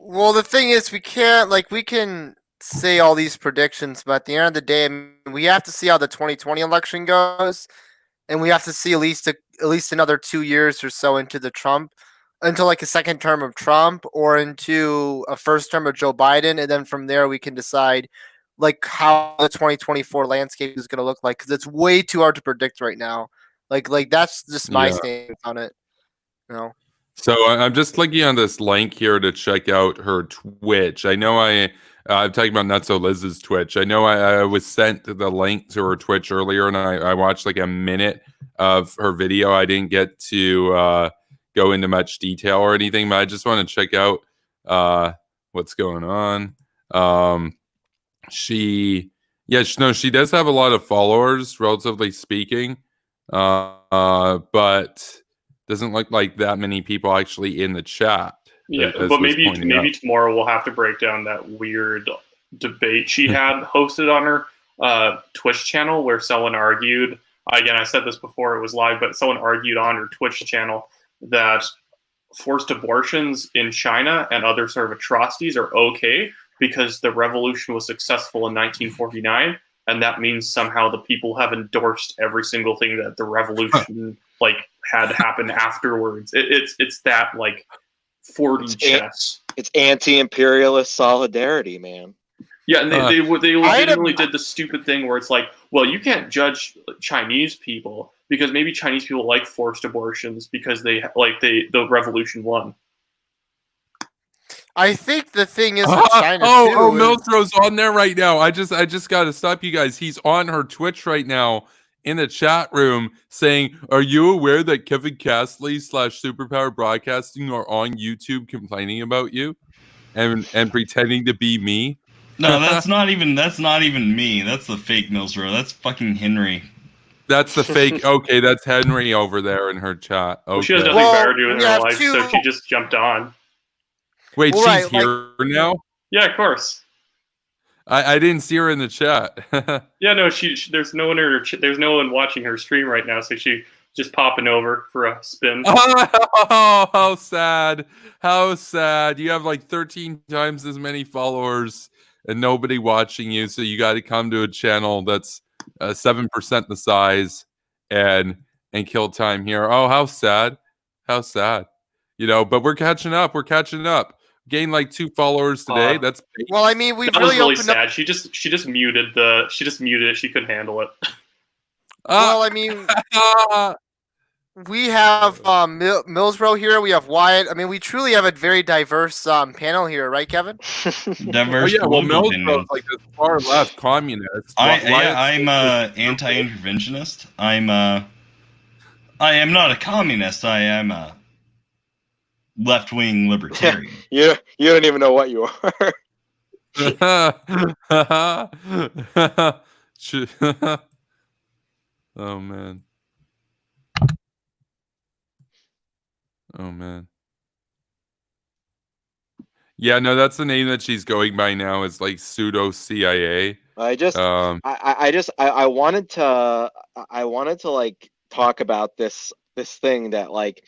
Well, the thing is, we can say all these predictions, but at the end of the day, I mean, we have to see how the 2020 election goes, and we have to see at least another 2 years or so into like a second term of Trump or into a first term of Joe Biden, and then from there we can decide like how the 2024 landscape is going to look like because it's way too hard to predict right now. Like that's just my stance on it. So I'm just clicking on this link here to check out her Twitch. I know I'm talking about Nutso Liz's Twitch. I know I was sent the link to her Twitch earlier, and I watched like a minute of her video. I didn't get to go into much detail or anything, but I just want to check out what's going on. She does have a lot of followers, relatively speaking, but doesn't look like that many people actually in the chat. Yeah, but maybe tomorrow we'll have to break down that weird debate she had hosted on her Twitch channel where someone argued. Again, I said this before it was live, but someone argued on her Twitch channel that forced abortions in China and other sort of atrocities are okay because the revolution was successful in 1949, and that means somehow the people have endorsed every single thing that the revolution had happened afterwards. It's that like 4D chess. It's anti-imperialist solidarity, man. Yeah, and they legitimately did the stupid thing where it's like, well, you can't judge Chinese people because maybe Chinese people like forced abortions because the revolution won. I think the thing is with China too. Milsro's on there right now. I just got to stop you guys. He's on her Twitch right now in the chat room saying, "Are you aware that Kevin Castley / Superpower Broadcasting are on YouTube complaining about you and pretending to be me?" No, that's not even me. That's the fake Milsro. That's fucking Henry. That's the fake. Okay, that's Henry over there in her chat. Okay. Well, she has nothing better to do in her life, so she just jumped on. Wait, she's here now? Yeah, of course. I didn't see her in the chat. Yeah, no, there's no one watching her stream right now, so she just popping over for a spin. Oh, how sad! How sad! You have like 13 times as many followers and nobody watching you, so you got to come to a channel that's 7% the size, and kill time here. Oh, how sad. How sad. You know, but we're catching up. We're catching up. Gained like 2 followers today. That's Well, I mean, we've That was really really opened up. sad. She just muted it. She couldn't handle it. Well, I mean, we have Millsbro here. We have Wyatt. I mean, we truly have a very diverse panel here, right, Kevin? well, Diverse. political Millsbro's opinions. like this far left communist. I'm anti-interventionist. I am not a communist. I am a left-wing libertarian. You don't even know what you are. Oh man. Oh man. Yeah, no, that's the name that she's going by now. Is like pseudo CIA. I wanted to like talk about this thing that like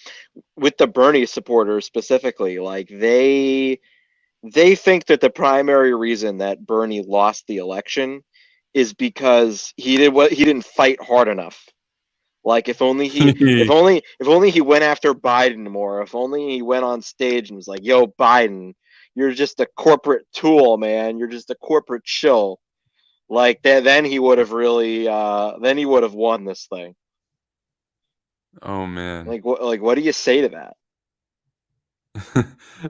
with the Bernie supporters specifically, like they think that the primary reason that Bernie lost the election is because he didn't fight hard enough. Like if only he if only he went after Biden more, if only he went on stage and was like, "Yo, Biden, you're just a corporate tool, man. You're just a corporate shill." Like then he would have really won this thing. Oh man. Like what do you say to that?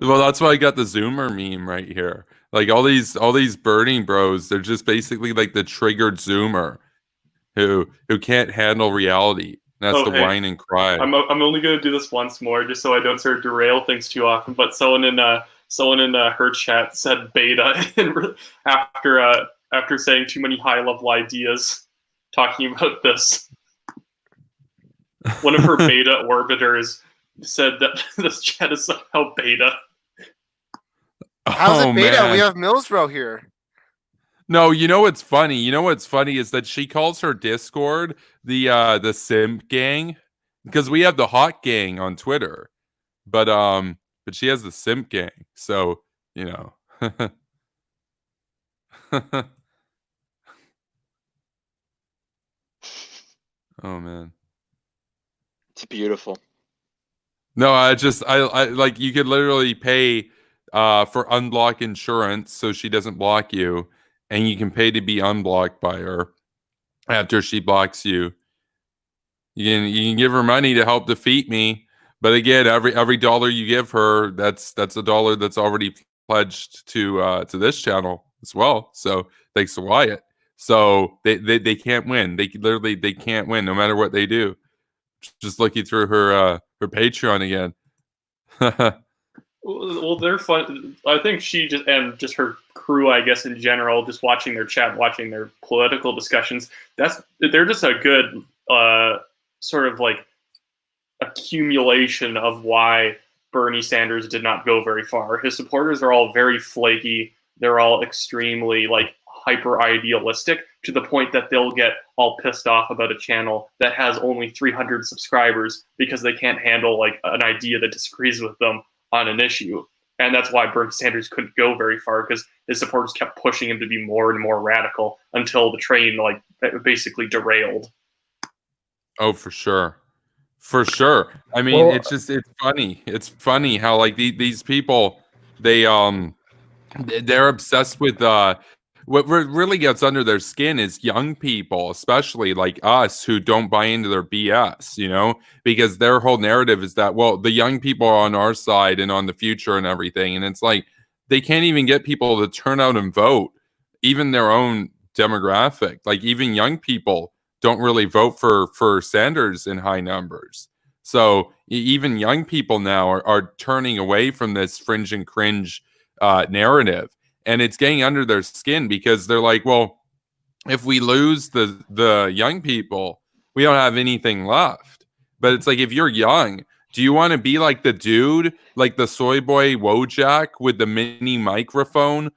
Well, that's why I got the Zoomer meme right here. Like all these Bernie bros, they're just basically like the triggered Zoomer who can't handle reality. That's the whine and cry. I'm only gonna do this once more, just so I don't sort of derail things too often. But someone in her chat said beta after saying too many high level ideas, talking about this. One of her beta orbiters said that this chat is somehow beta. How's it beta? Man. We have Millsbro here. No, you know what's funny? You know what's funny is that she calls her Discord the Simp Gang, because we have the Hot Gang on Twitter, but she has the Simp Gang. So you know, oh man, it's beautiful. No, I like you could literally pay for unblock insurance so she doesn't block you, and you can pay to be unblocked by her after she blocks you. You can give her money to help defeat me, but again, every dollar you give her, that's a dollar that's already pledged to this channel as well. So thanks to Wyatt. So they can't win. They can't win no matter what they do. Just looking through her Patreon again. Well, they're fun. I think she just her crew, I guess in general, just watching their chat, watching their political discussions. They're just a good sort of like accumulation of why Bernie Sanders did not go very far. His supporters are all very flaky. They're all extremely like hyper idealistic, to the point that they'll get all pissed off about a channel that has only 300 subscribers because they can't handle like an idea that disagrees with them on an issue. And that's why Bernie Sanders couldn't go very far, because his supporters kept pushing him to be more and more radical until the train like basically derailed. Oh, for sure. For sure. I mean, it's funny. It's funny how like these people, they're obsessed with what really gets under their skin is young people, especially like us, who don't buy into their BS, you know, because their whole narrative is that, well, the young people are on our side and on the future and everything. And it's like, they can't even get people to turn out and vote, even their own demographic. Like even young people don't really vote for Sanders in high numbers. So even young people now are turning away from this fringe and cringe narrative. And it's getting under their skin, because they're like, well, if we lose the young people, we don't have anything left. But it's like, if you're young, do you want to be like the dude, like the soy boy Wojak with the mini microphone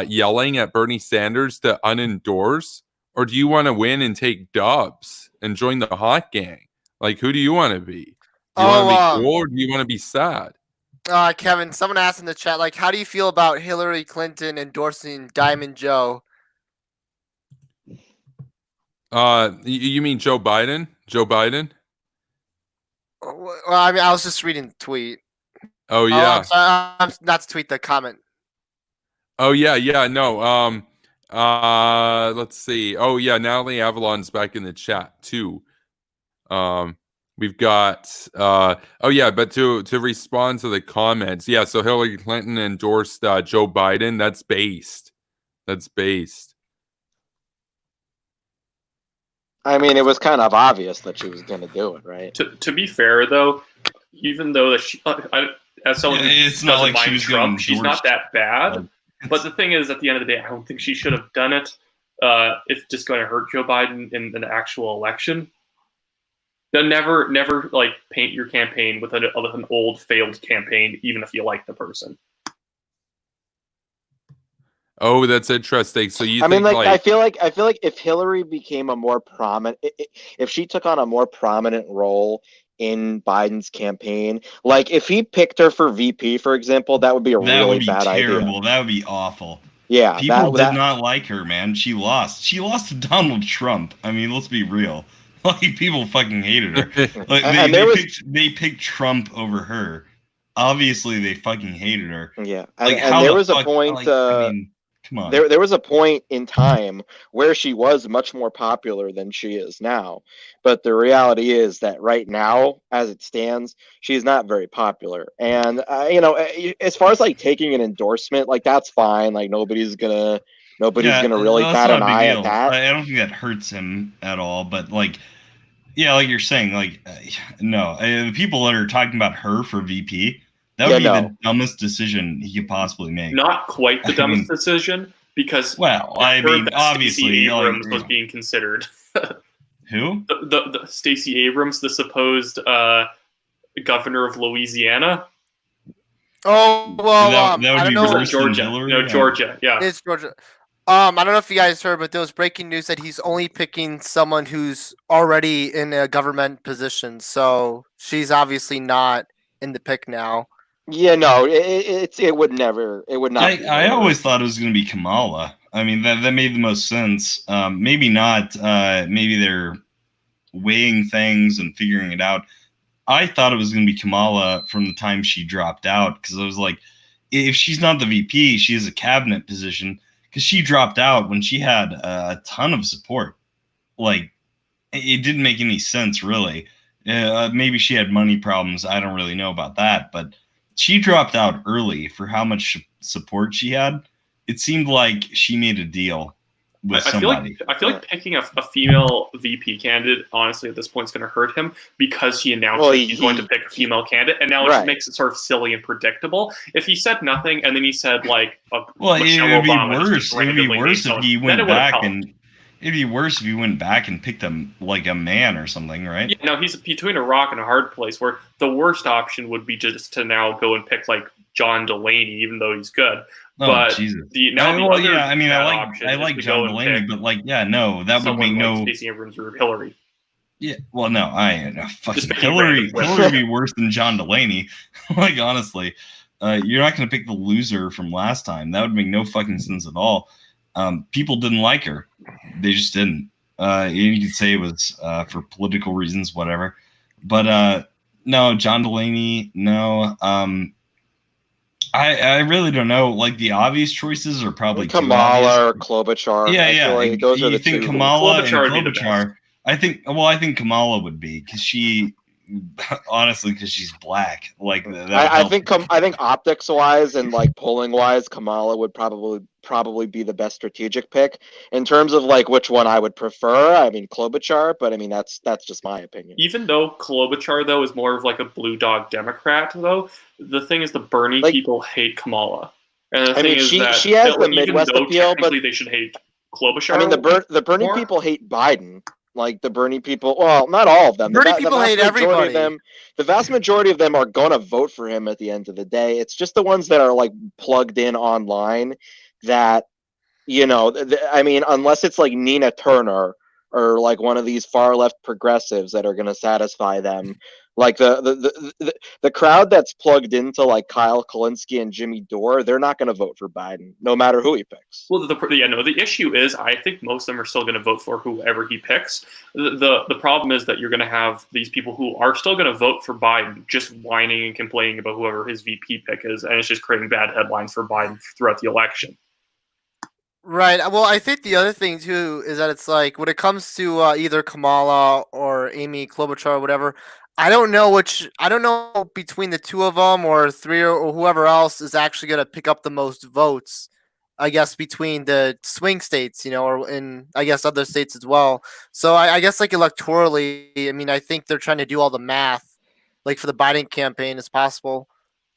yelling at Bernie Sanders to unendorse? Or do you want to win and take dubs and join the Hot Gang? Like, who do you want to be? Do you want to be cool, or do you want to be sad? Kevin, someone asked in the chat, like, how do you feel about Hillary Clinton endorsing Diamond Joe? You mean Joe Biden? Joe Biden? Well, I mean, I was just reading the tweet. Oh Oh, yeah. I'm sorry. I'm not to tweet, the comment. Oh yeah, yeah, no. Let's see. Oh yeah, Natalie Avalon's back in the chat too. We've got oh yeah, but to respond to the comments, yeah, so Hillary Clinton endorsed Joe Biden. That's based. That's based. I mean, it was kind of obvious that she was going to do it, right? To be fair, though, even though that she, as someone who It's not doesn't like she mind was Trump, getting she's not that bad. But the thing is, at the end of the day, I don't think she should have done it. It's just going to hurt Joe Biden in an actual election. Then never like paint your campaign with an old failed campaign, even if you like the person. Oh, that's interesting. So you I mean, think like, I feel like if Hillary became a more prominent, if she took on a more prominent role in Biden's campaign, like if he picked her for VP, for example, that would be really bad terrible. idea. That would be awful. Yeah, people did not like her, man. She lost. She lost to Donald Trump. I mean, let's be real. Like, people fucking hated her. Like, they picked Trump over her. Obviously, they fucking hated her. Yeah, like, and there was a point. Like, I mean, come on. There was a point in time where she was much more popular than she is now. But the reality is that right now, as it stands, she's not very popular. And you know, as far as like taking an endorsement, like that's fine. Like nobody's gonna really bat an eye at that. I don't think that hurts him at all. But like, yeah, like you're saying, like no, the people that are talking about her for VP. That would be the dumbest decision he could possibly make. Not quite the dumbest decision, because I mean, obviously, Stacey Abrams was being considered. Who? The Stacey Abrams, the supposed governor of Louisiana. Oh well, that would be worse than Hillary. No, Georgia. Yeah, it's Georgia. I don't know if you guys heard, but there was breaking news that he's only picking someone who's already in a government position. So she's obviously not in the pick now. Yeah, no, it would not. I always thought it was going to be Kamala. I mean, that made the most sense. Maybe not. Maybe they're weighing things and figuring it out. I thought it was going to be Kamala from the time she dropped out, because I was like, if she's not the VP, she has a cabinet position, because she dropped out when she had a ton of support. Like, it didn't make any sense, really. Maybe she had money problems. I don't really know about that, but she dropped out early for how much support she had. It seemed like she made a deal with somebody. I feel like picking a female VP candidate, honestly, at this point is going to hurt him, because he announced that he's going to pick a female candidate, and now it just makes it sort of silly and predictable. If he said nothing and then he said like, Michelle Obama, it would be worse if he went back and. It'd be worse if you went back and picked him like a man or something, right? Yeah, no, he's between a rock and a hard place, where the worst option would be just to now go and pick like John Delaney, even though he's good. Oh, but Jesus. I like John Delaney, but like, yeah, no, that would make no. Stacey Abrams or Hillary. Yeah, well, no, fucking Hillary would be worse than John Delaney. Like, honestly, you're not going to pick the loser from last time. That would make no fucking sense at all. People didn't like her. They just didn't. You could say it was for political reasons, whatever. But no, John Delaney, no. I really don't know. Like, the obvious choices are probably Kamala or Klobuchar. Yeah. Like those are the think two. Kamala Klobuchar and Klobuchar. I think Kamala would be, because she. Honestly, because she's black. Like, I think optics wise and like polling wise, Kamala would probably be the best strategic pick. In terms of like which one I would prefer, I mean Klobuchar, but I mean that's just my opinion. Even though Klobuchar though is more of like a blue dog Democrat, though, the thing is the Bernie people hate Kamala, and the thing is she that has the Midwest appeal, but they should hate Klobuchar. I mean the Bernie people hate Biden. Like the Bernie people, well, not all of them. Bernie people hate everybody. The vast majority of them are going to vote for him at the end of the day. It's just the ones that are like plugged in online that, you know, I mean, unless it's like Nina Turner or like one of these far left progressives that are going to satisfy them. Like the crowd that's plugged into like Kyle Kalinske and Jimmy Dore, they're not going to vote for Biden, no matter who he picks. Well, the issue is I think most of them are still going to vote for whoever he picks. The problem is that you're going to have these people who are still going to vote for Biden, just whining and complaining about whoever his VP pick is, and it's just creating bad headlines for Biden throughout the election. Right. Well, I think the other thing too is that it's like when it comes to either Kamala or Amy Klobuchar or whatever, I don't know between the two of them or three or whoever else is actually going to pick up the most votes. I guess between the swing states, or in I guess other states as well. So I guess like electorally, I mean, I think they're trying to do all the math, like for the Biden campaign as possible.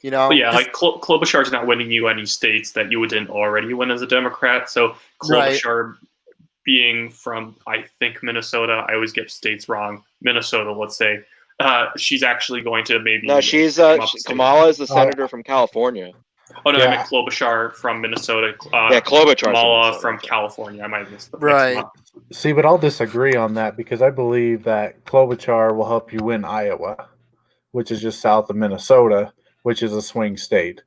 But yeah, like Klobuchar's not winning you any states that you didn't already win as a Democrat. So Klobuchar being from, I think, Minnesota, I always get states wrong. Minnesota, let's say. She's actually going to maybe... No, Kamala is the senator from California. Oh, no, I meant Klobuchar from Minnesota. Klobuchar Kamala from California. I might have missed the right. See, but I'll disagree on that because I believe that Klobuchar will help you win Iowa, which is just south of Minnesota, which is a swing state.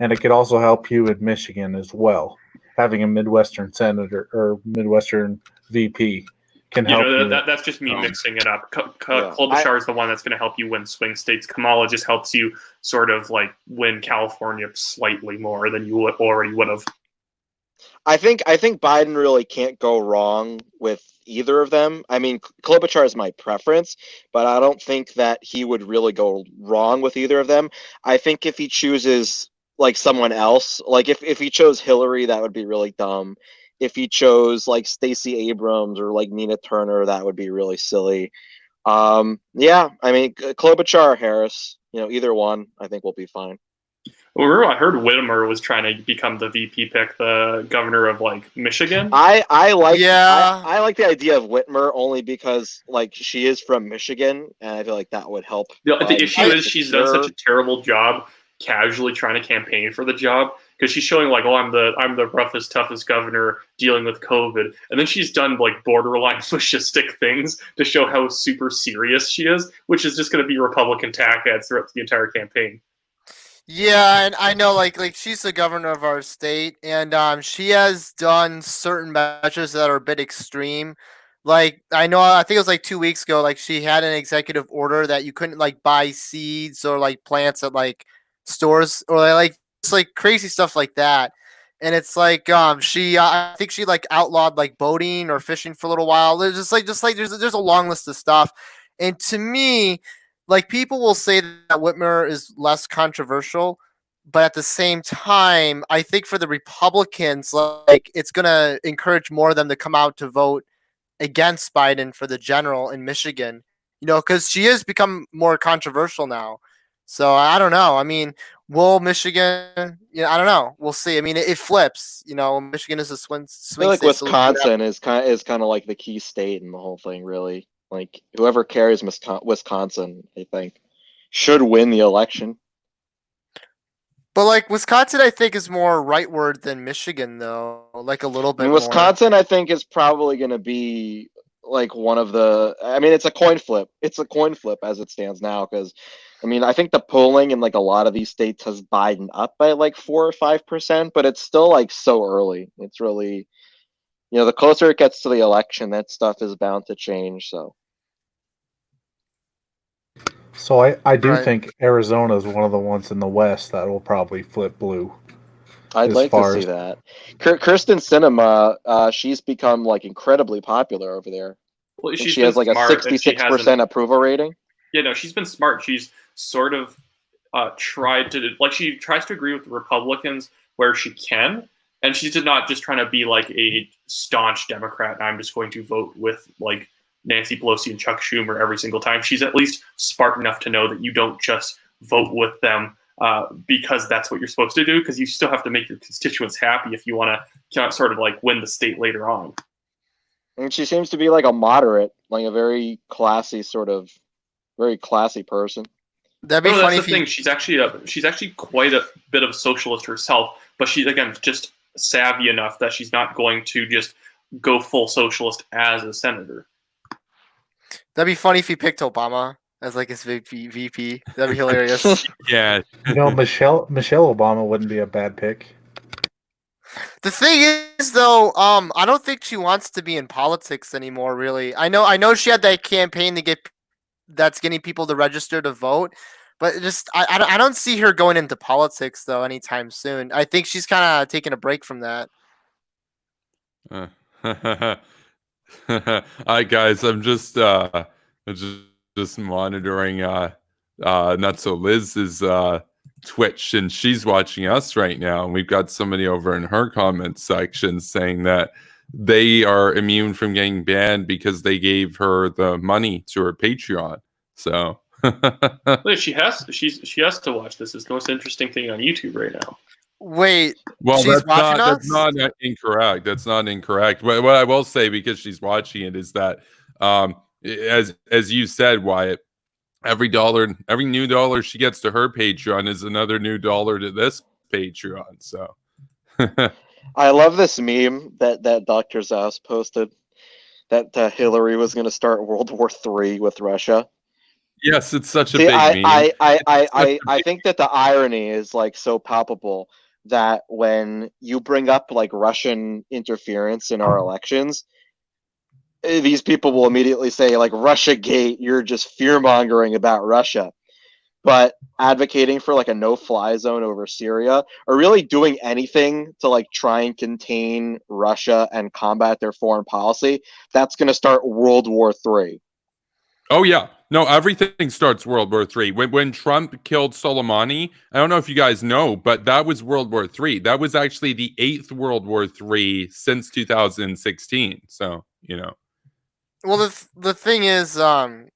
And it could also help you in Michigan as well. Having a Midwestern senator or Midwestern VP can help you. That's just me mixing it up. Klobuchar is the one that's going to help you win swing states. Kamala just helps you sort of like win California slightly more than you already would have. I think Biden really can't go wrong with either of them. I mean, Klobuchar is my preference, but I don't think that he would really go wrong with either of them. I think if he chooses like someone else, like if he chose Hillary, that would be really dumb. If he chose like Stacey Abrams or like Nina Turner, that would be really silly. Yeah, I mean, Klobuchar or Harris, either one, I think will be fine. Well, remember, I heard Whitmer was trying to become the VP pick, the governor of like Michigan. I like the idea of Whitmer only because like she is from Michigan, and I feel like that would help. The issue is she's done such a terrible job casually trying to campaign for the job because she's showing like, oh, I'm the roughest, toughest governor dealing with COVID, and then she's done like borderline fascistic things to show how super serious she is, which is just going to be Republican tack ads throughout the entire campaign. Yeah, and I know, like she's the governor of our state, and she has done certain measures that are a bit extreme. Like I think it was like 2 weeks ago. Like she had an executive order that you couldn't like buy seeds or like plants at like stores or like just like crazy stuff like that. And it's like she I think she like outlawed like boating or fishing for a little while. There's just like there's a long list of stuff, and to me. Like people will say that Whitmer is less controversial, but at the same time, I think for the Republicans, like it's gonna encourage more of them to come out to vote against Biden for the general in Michigan. Because she has become more controversial now. So I don't know. I mean, will Michigan? I don't know. We'll see. I mean, it flips. Michigan is a swing I feel like state. Wisconsin is kind of like the key state in the whole thing, really. Like whoever carries Wisconsin, I think, should win the election. But like Wisconsin, I think is more rightward than Michigan, though. Like a little bit. Wisconsin, I think, is probably going to be like one of the. I mean, it's a coin flip. It's a coin flip as it stands now, because, I mean, I think the polling in like a lot of these states has Biden up by like 4 or 5%, but it's still like so early. It's really, the closer it gets to the election, that stuff is bound to change. So I do think Arizona is one of the ones in the West that will probably flip blue. I'd like to see that. Kyrsten Sinema, she's become like incredibly popular over there. Well, she has like a 66% approval rating. Yeah, no, she's been smart. She's sort of tried to she tries to agree with the Republicans where she can, and she's not just trying to be like a staunch Democrat. I'm just going to vote with like Nancy Pelosi and Chuck Schumer every single time. She's at least smart enough to know that you don't just vote with them because that's what you're supposed to do, because you still have to make your constituents happy if you want to sort of like win the state later on. And she seems to be like a moderate, like a very classy person. That'd be funny. That's the thing. She's actually quite a bit of a socialist herself, but she's again just savvy enough that she's not going to just go full socialist as a senator. That'd be funny if he picked Obama as like his VP. That'd be hilarious. Yeah. Michelle Obama wouldn't be a bad pick. The thing is, though, I don't think she wants to be in politics anymore. Really, I know she had that campaign that's getting people to register to vote, but I don't see her going into politics though anytime soon. I think she's kind of taking a break from that. Hi guys, I'm just monitoring not so Liz's Twitch, and she's watching us right now, and we've got somebody over in her comment section saying that they are immune from getting banned because they gave her the money to her Patreon. So Look, she has to watch this. It's the most interesting thing on YouTube right now. Wait, well, she's watching that's us? not incorrect. That's not incorrect. But what I will say, because she's watching it, is that as you said, Wyatt, every new dollar she gets to her Patreon is another new dollar to this Patreon. So I love this meme that Dr. Zaus posted that Hillary was going to start World War III with Russia. yes, it's such a See, big meme. I think that the irony is like so palpable that when you bring up like Russian interference in our elections, these people will immediately say like Russia Gate, you're just fear mongering about Russia. But advocating for like a no-fly zone over Syria, or really doing anything to like try and contain Russia and combat their foreign policy, that's going to start World War III. Oh yeah, no, everything starts World War III. When Trump killed Soleimani, I don't know if you guys know, but that was World War III. That was actually the 8th World War III since 2016. So Well, the thing is, I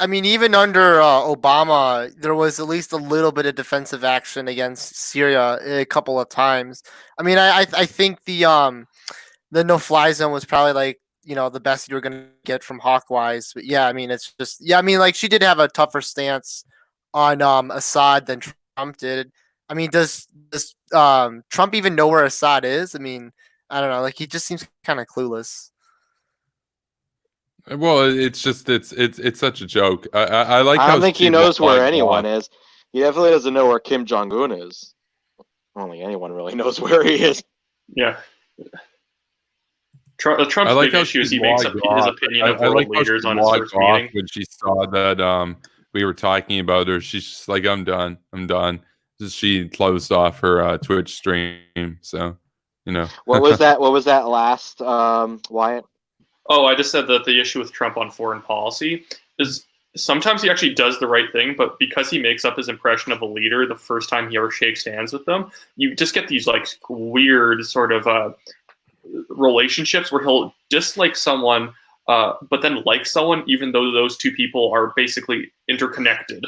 mean, even under Obama, there was at least a little bit of defensive action against Syria a couple of times. I mean, I think the no-fly zone was probably like the best you were gonna get from Hawkwise. But yeah, I mean, it's just I mean, like she did have a tougher stance on Assad than Trump did. I mean, does Trump even know where Assad is? I mean, I don't know. Like he just seems kind of clueless. well, it's just it's such a joke. I like. I how don't think he she knows where logged anyone off. is. He definitely doesn't know where Kim Jong Un is. I don't think anyone really knows where he is. Yeah. Trump's I like big how issue is she he makes up logged his off. opinion of I world like how leaders she on his logged first off meeting. when she saw that we were talking about her. She's just like, I'm done. She closed off her Twitch stream. So What was that? What was that last, Wyatt? Oh, I just said that the issue with Trump on foreign policy is sometimes he actually does the right thing, but because he makes up his impression of a leader the first time he ever shakes hands with them, you just get these like weird sort of relationships where he'll dislike someone, but then like someone, even though those two people are basically interconnected.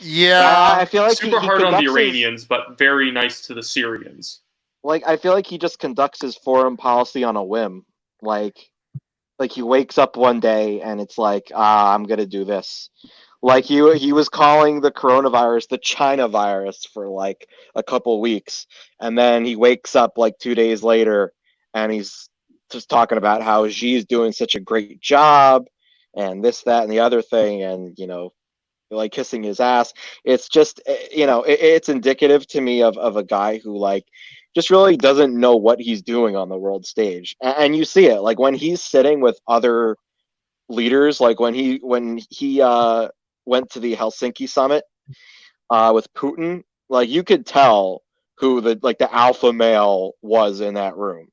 Yeah, I feel like super hard on the conducts Iranians, but very nice to the Syrians. Like I feel like he just conducts his foreign policy on a whim. Like he wakes up one day and it's like, I'm gonna do this. Like he was calling the coronavirus the China virus for like a couple weeks, and then he wakes up like 2 days later and he's just talking about how Xi's doing such a great job and this, that, and the other thing, and like kissing his ass. It's just it's indicative to me of a guy who like just really doesn't know what he's doing on the world stage. And you see it like when he's sitting with other leaders, like when he went to the Helsinki summit with Putin, like you could tell who the alpha male was in that room.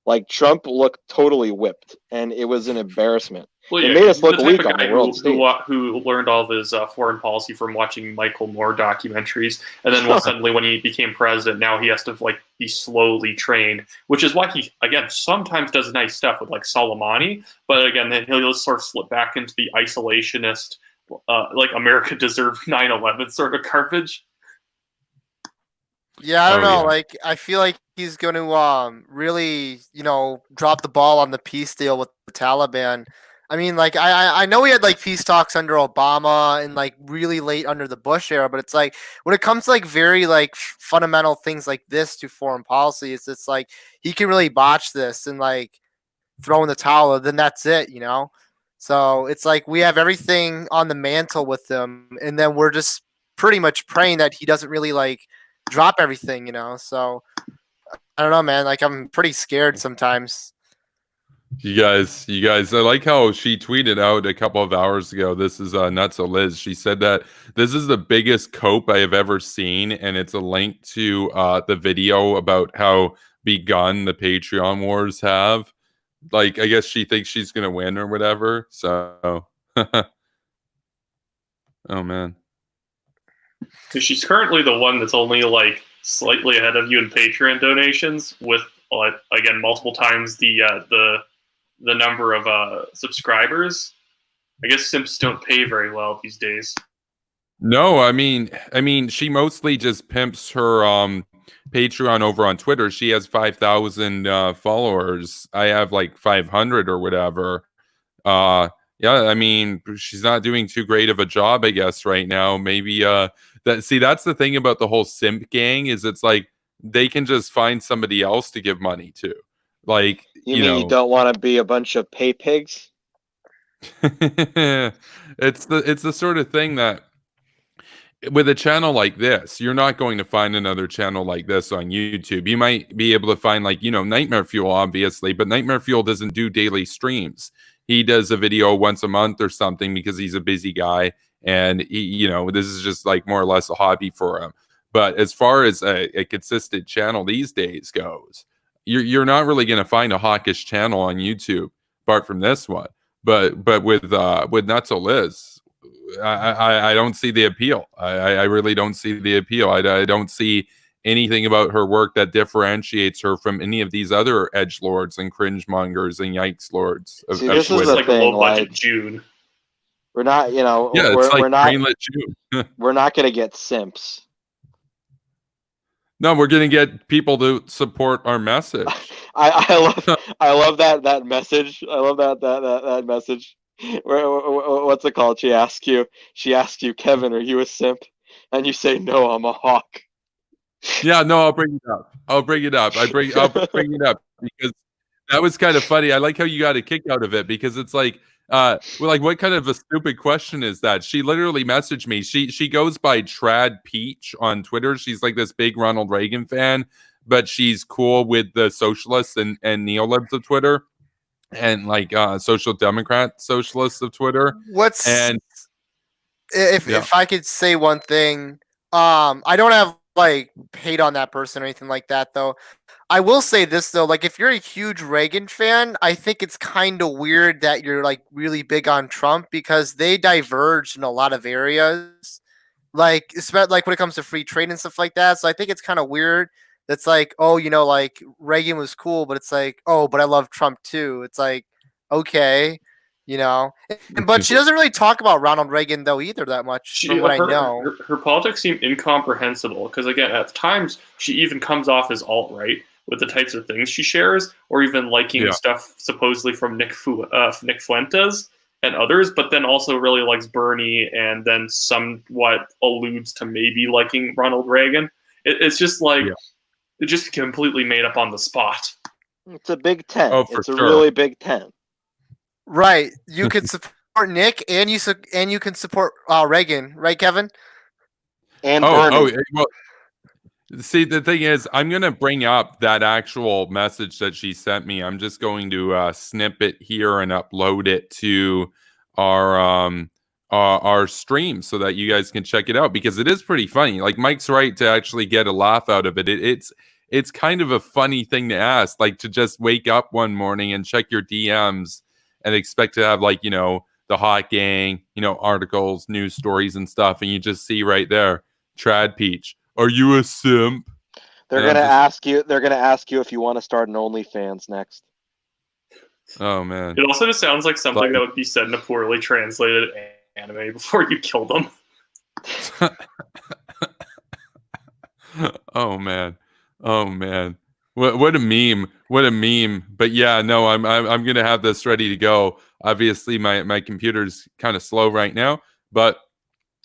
Like Trump looked totally whipped, and it was an embarrassment. Well, it made us look the type weak of on guy the world stage. who learned all of his foreign policy from watching Michael Moore documentaries, and then suddenly when he became president, now he has to like be slowly trained, which is why he again sometimes does nice stuff with like Soleimani, but again then he'll sort of slip back into the isolationist, like America deserved 9/11 sort of garbage. Yeah, I don't know. yeah. Like, I feel like he's going to really, drop the ball on the peace deal with the Taliban. I mean, like I know we had like peace talks under Obama and like really late under the Bush era, but it's like when it comes to like very like fundamental things like this to foreign policy, it's like he can really botch this and like throw in the towel. Then that's it, you know. So it's like we have everything on the mantle with him, and then we're just pretty much praying that he doesn't really like drop everything, you know. So I don't know, man. Like I'm pretty scared sometimes. You guys, I like how she tweeted out a couple of hours ago. This is Nutso Liz. She said that this is the biggest cope I have ever seen, and it's a link to the video about how begun the Patreon wars have. Like, I guess she thinks she's gonna win or whatever. So, oh man, because she's currently the one that's only like slightly ahead of you in Patreon donations, with again multiple times the number of subscribers. I guess simps don't pay very well these days. no, I mean, she mostly just pimps her Patreon over on Twitter. She has 5,000 followers. I have like 500 or whatever. Yeah, I mean, she's not doing too great of a job, I guess, right now. Maybe that's the thing about the whole simp gang is it's like they can just find somebody else to give money to. Like, you mean you don't want to be a bunch of pay pigs? it's the sort of thing that with a channel like this, you're not going to find another channel like this on YouTube. You might be able to find like, Nightmare Fuel, obviously, but Nightmare Fuel doesn't do daily streams. He does a video once a month or something because he's a busy guy. And he, this is just like more or less a hobby for him. But as far as a consistent channel these days goes, you're not really going to find a hawkish channel on YouTube apart from this one. But with Nutso Liz, I don't see the appeal. I really don't see the appeal. I don't see anything about her work that differentiates her from any of these other edgelords and cringe mongers and yikes lords. See, this is the like thing, a low budget like, June. We're not, Yeah, it's we're like not, greenlit June. we're not gonna get simps. No, we're gonna get people to support our message. I love that message. I love that message. What's it called? She asks you, Kevin, are you a simp? And you say, no, I'm a hawk. Yeah, no, I'll bring it up. I'll bring it up because that was kind of funny. I like how you got a kick out of it because it's like, what kind of a stupid question is that? She literally messaged me. She goes by Trad Peach on Twitter. She's like this big Ronald Reagan fan, but she's cool with the socialists and neolibs of Twitter and like social democrat socialists of Twitter. If I could say one thing, I don't have like hate on that person or anything like that though. I will say this though, like if you're a huge Reagan fan, I think it's kind of weird that you're like really big on Trump because they diverged in a lot of areas, like especially like when it comes to free trade and stuff like that. So I think it's kind of weird. That's like, oh, like Reagan was cool, but it's like, oh, but I love Trump too. It's like, okay, but she doesn't really talk about Ronald Reagan though either that much from what I know. Her politics seem incomprehensible because again, at times she even comes off as alt-right with the types of things she shares, or even liking stuff supposedly from Nick Fuentes and others, but then also really likes Bernie and then somewhat alludes to maybe liking Ronald Reagan. It's just like it's just completely made up on the spot. It's a big tent. Oh, for it's a sure. really big tent. Right. You can support Nick and you can support Reagan, right, Kevin? And Bernie. Well, see, the thing is, I'm going to bring up that actual message that she sent me. I'm just going to snip it here and upload it to our stream so that you guys can check it out because it is pretty funny. Like Mike's right to actually get a laugh out of it. It's kind of a funny thing to ask, like to just wake up one morning and check your DMs and expect to have like, the hot gang, articles, news stories and stuff. And you just see right there, Trad Peach. Are you a simp? They're gonna ask you if you want to start an OnlyFans next. Oh man. It also just sounds like something that would be said in a poorly translated anime before you kill them. Oh man. What a meme! What a meme! But yeah, no, I'm gonna have this ready to go. Obviously, my computer's kind of slow right now, but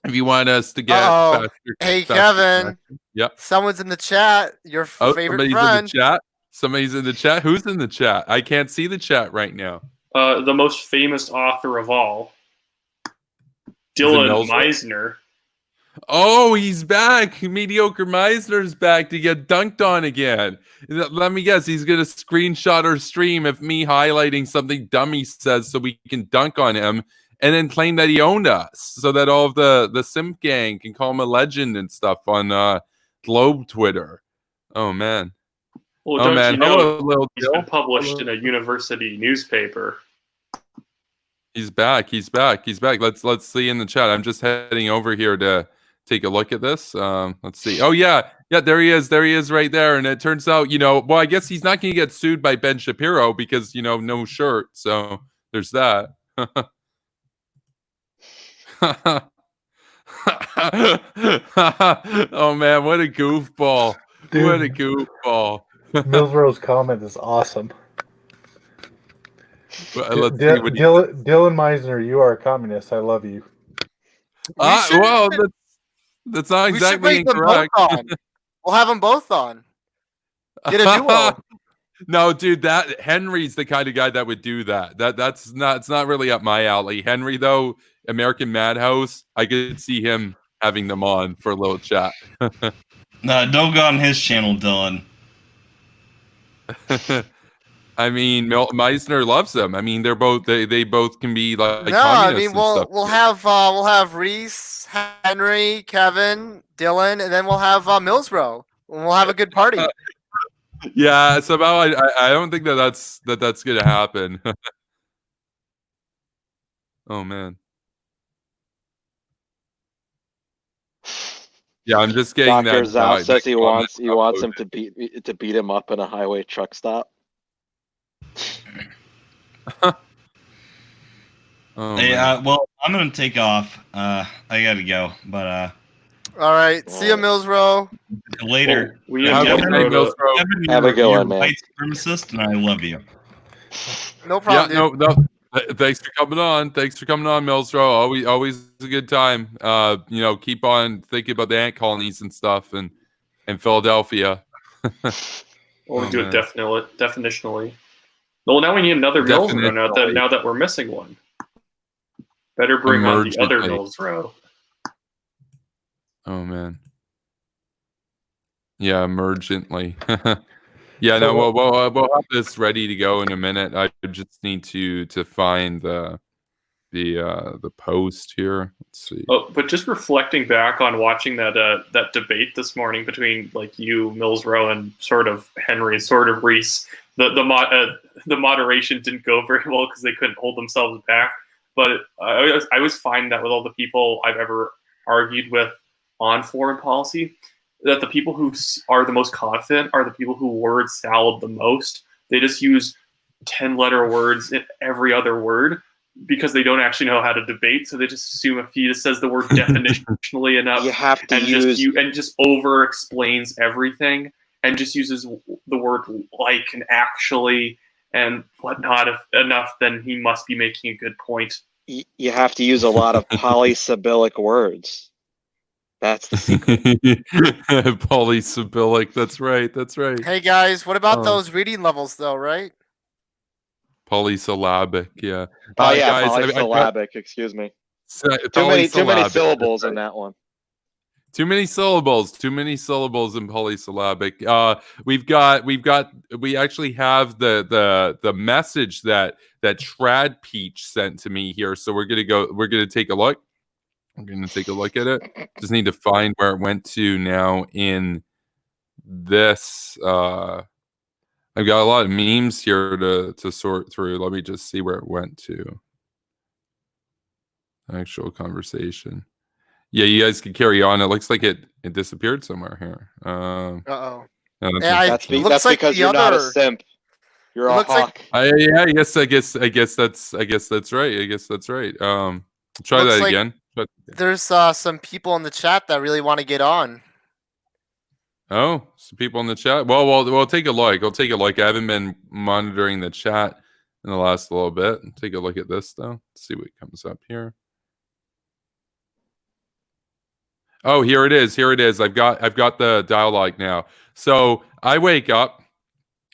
if you want us to get Uh-oh. faster, Hey, faster Kevin. connection- Yep. Someone's in the chat. Your Oh, favorite somebody's friend. in the chat. Somebody's in the chat. Who's in the chat? I can't see the chat right now. The most famous author of all, it Dylan Mills? Meisner. Oh, he's back. Mediocre Meisner's back to get dunked on again. Let me guess, he's gonna screenshot our stream of me highlighting something dummy says so we can dunk on him, and then claim that he owned us, so that all of the simp gang can call him a legend and stuff on Globe Twitter. Oh man. Well, Oh don't man. you know Hello, little he's Dill. been published in a university newspaper? He's back. He's back. He's back. Let's see in the chat. I'm just heading over here to take a look at this. Let's see. Oh yeah, there he is. There he is, right there. And it turns out, well, I guess he's not going to get sued by Ben Shapiro because no shirt. So there's that. Oh man, what a goofball! Dude. What a goofball! Millsro's comment is awesome. Let's see what Dylan Meisner, you are a communist. I love you. Well, that's not exactly incorrect. We'll have them both on. Get a duo. No, dude, that Henry's the kind of guy that would do that. It's not really up my alley. Henry, though, American Madhouse, I could see him having them on for a little chat. No, don't go on his channel, Dylan. I mean, Meisner loves them. I mean, they both can be like no, I mean we'll have Reese, Henry, Kevin, Dylan, and then we'll have Millsbro. We'll have a good party. Yeah, somehow I don't think that's gonna happen. Oh man. Yeah, I'm just getting Dr. that. Zhao says he wants uploaded. him to beat him up in a highway truck stop. Oh, Hey, man. well, I'm gonna take off. I gotta go, but All right, see you, Millsbro. later. We Have have a Kevin good night, Roto. Millsbro. Kevin, Have a you're good one, a man. white supremacist, and I love you. No Yeah, problem. no. Thanks for coming on. Thanks for coming on, Millsbro. Always a good time. Keep on thinking about the ant colonies and stuff, and Philadelphia. Well, we Oh, do man. it definitionally. Well, now we need another Mills row now that we're missing one. Better bring on the other Emergently. Mills row. Oh man. Yeah, emergently. Yeah, no, we'll have this ready to go in a minute. I just need to find the post here. Let's see. Oh, but just reflecting back on watching that debate this morning between like you, Mills row, and sort of Henry, sort of Reese, the moderation didn't go very well because they couldn't hold themselves back. But I always find that with all the people I've ever argued with on foreign policy, that the people who are the most confident are the people who word salad the most. They just use 10-letter words in every other word because they don't actually know how to debate. So they just assume if he just says the word definitionally enough, You have to and just over explains everything and just uses the word like and actually and whatnot enough, then he must be making a good point. You have to use a lot of polysybyllic words. That's the secret. Polysybyllic. That's right. Hey guys, what about Oh. those reading levels though? Right? Polysyllabic. Yeah. Oh yeah, guys, polysyllabic. Excuse me. Too many syllables in that one. Too many syllables in polysyllabic. We actually have the message that Trad Peach sent to me here. So we're gonna take a look. I'm gonna take a look at it. Just need to find where it went to now in this. I've got a lot of memes here to sort through. Let me just see where it went to. Actual conversation. Yeah, you guys can carry on. It looks like it disappeared somewhere here. Uh-oh. No, That's looks like because the you're not a other- simp. You're a looks like- hawk. I guess that's right. Try Looks that like- again. There's some people in the chat that really want to get on. Oh, some people in the chat. Well, we'll take a look. I'll take a look. I haven't been monitoring the chat in the last little bit. Take a look at this though. Let's see what comes up here. Oh, here it is. Here it is. I've got the dialogue now. So I wake up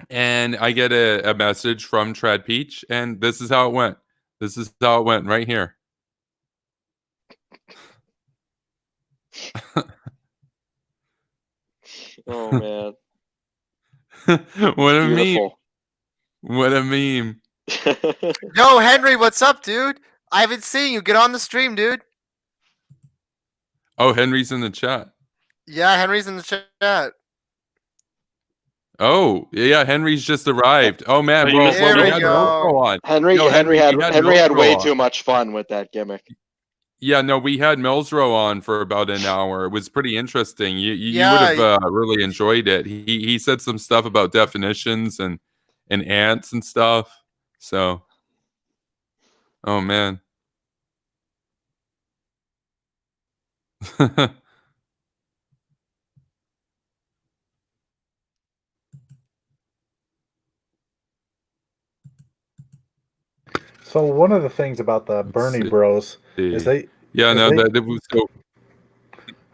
and I get a message from Trad Peach, and this is how it went. This is how it went right here. Oh man. What a meme. Beautiful. What a meme. Yo, Henry, what's up, dude? I haven't seen you. Get on the stream, dude. Oh, Henry's in the chat. Yeah, Henry's in the chat. Oh, yeah, Henry's just arrived. Oh man, Oh, bro, you missed well, There we we had go. Milzro on. Henry Yo, Henry had we had Henry had Milzro way on. too much fun with that gimmick. Yeah, no, we had Milzro on for about an hour. It was pretty interesting. You Yeah, would have really enjoyed it. He said some stuff about definitions and ants and stuff. So, oh man. So one of the things about the Bernie see. Bros is they. Yeah, is no, they- that was so.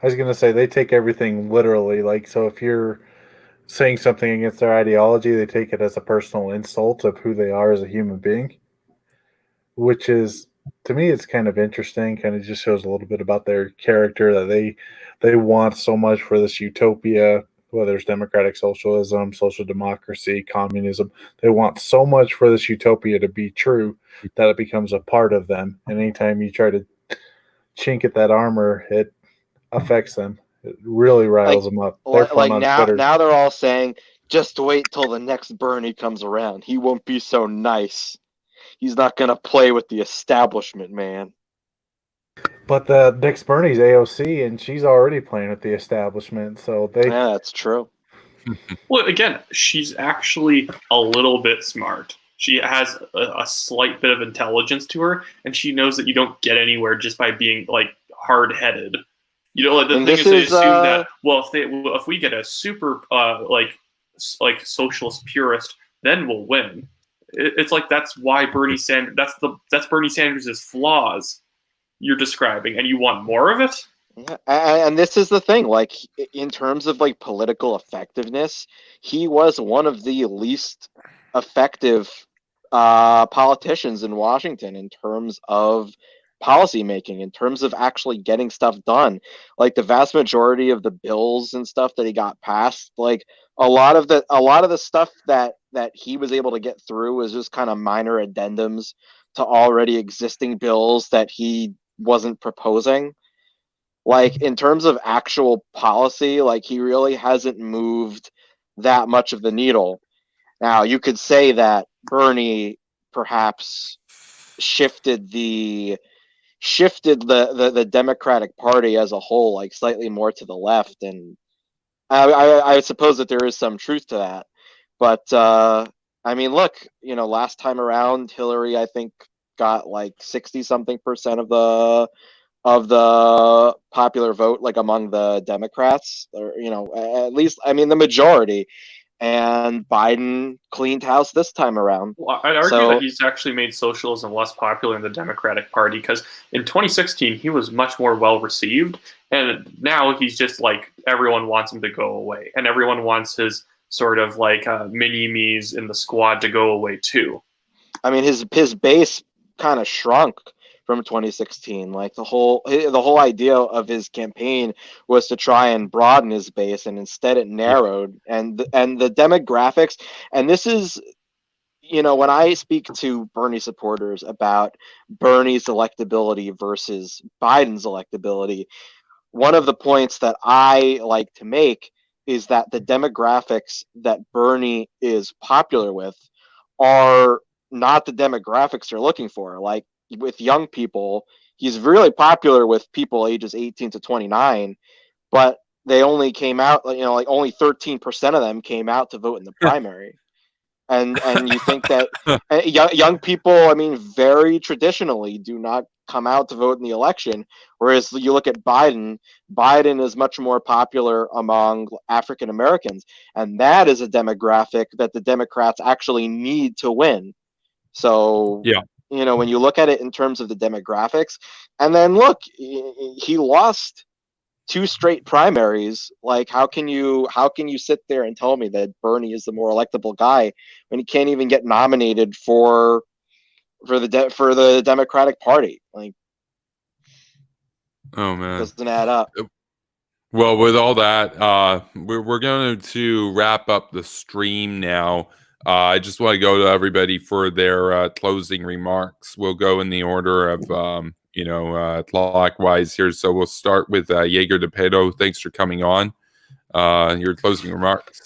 I was gonna say they take everything literally. Like, so if you're saying something against their ideology, they take it as a personal insult of who they are as a human being, which is, to me, it's kind of interesting. Kind of just shows a little bit about their character, that they want so much for this utopia, whether it's democratic socialism, social democracy, communism. They want so much for this utopia to be true that it becomes a part of them. And anytime you try to chink at that armor, it affects them. It really riles them up. They're fun Like on now Twitter. they're all saying, just wait till the next Bernie comes around. He won't be so nice. He's not gonna play with the establishment, man. But the next Bernie's AOC, and she's already playing with the establishment. So they, Yeah, that's true. Well, again, she's actually a little bit smart. She has a slight bit of intelligence to her, and she knows that you don't get anywhere just by being like hard-headed. You know, like the And thing this is, they is, assume that if we get a super like socialist purist, then we'll win. It's like that's why Bernie Sanders. That's Bernie Sanders' flaws you're describing, and you want more of it. Yeah, and this is the thing, like in terms of like political effectiveness, he was one of the least effective politicians in Washington in terms of policy making, in terms of actually getting stuff done. Like the vast majority of the bills and stuff that he got passed, like a lot of the stuff that he was able to get through was just kind of minor addendums to already existing bills that he wasn't proposing. Like in terms of actual policy, like he really hasn't moved that much of the needle. Now you could say that Bernie perhaps shifted the Democratic Party as a whole like slightly more to the left, and I suppose that there is some truth to that. But I mean, look, you know, last time around, Hillary I think got like 60-something% of the popular vote, like among the Democrats, or you know, at least I mean the majority. And Biden cleaned house this time around. Well, I'd argue that he's actually made socialism less popular in the Democratic Party, because in 2016 he was much more well received, and now he's just like everyone wants him to go away, and everyone wants his sort of like mini-me's in the squad to go away too. I mean, his base kind of shrunk from 2016. Like the whole idea of his campaign was to try and broaden his base, and instead it narrowed. And the demographics, and this is, you know, when I speak to Bernie supporters about Bernie's electability versus Biden's electability, one of the points that I like to make is that the demographics that Bernie is popular with are not the demographics they're looking for. Like with young people, he's really popular with people ages 18 to 29, but they only came out, you know, like only 13% of them came out to vote in the primary. And you think that young people, I mean, very traditionally do not come out to vote in the election. Whereas you look at Biden is much more popular among African Americans, and that is a demographic that the Democrats actually need to win. So, Yeah. you know, when you look at it in terms of the demographics, and then look, he lost 2 straight primaries. Like, how can you sit there and tell me that Bernie is the more electable guy when he can't even get nominated for the Democratic Party? Like, Oh man, doesn't add up. Well, with all that, we're going to wrap up the stream now. I just want to go to everybody for their closing remarks. We'll go in the order of, clockwise here. So we'll start with Jaeger DePedo. Thanks for coming on. Your closing remarks.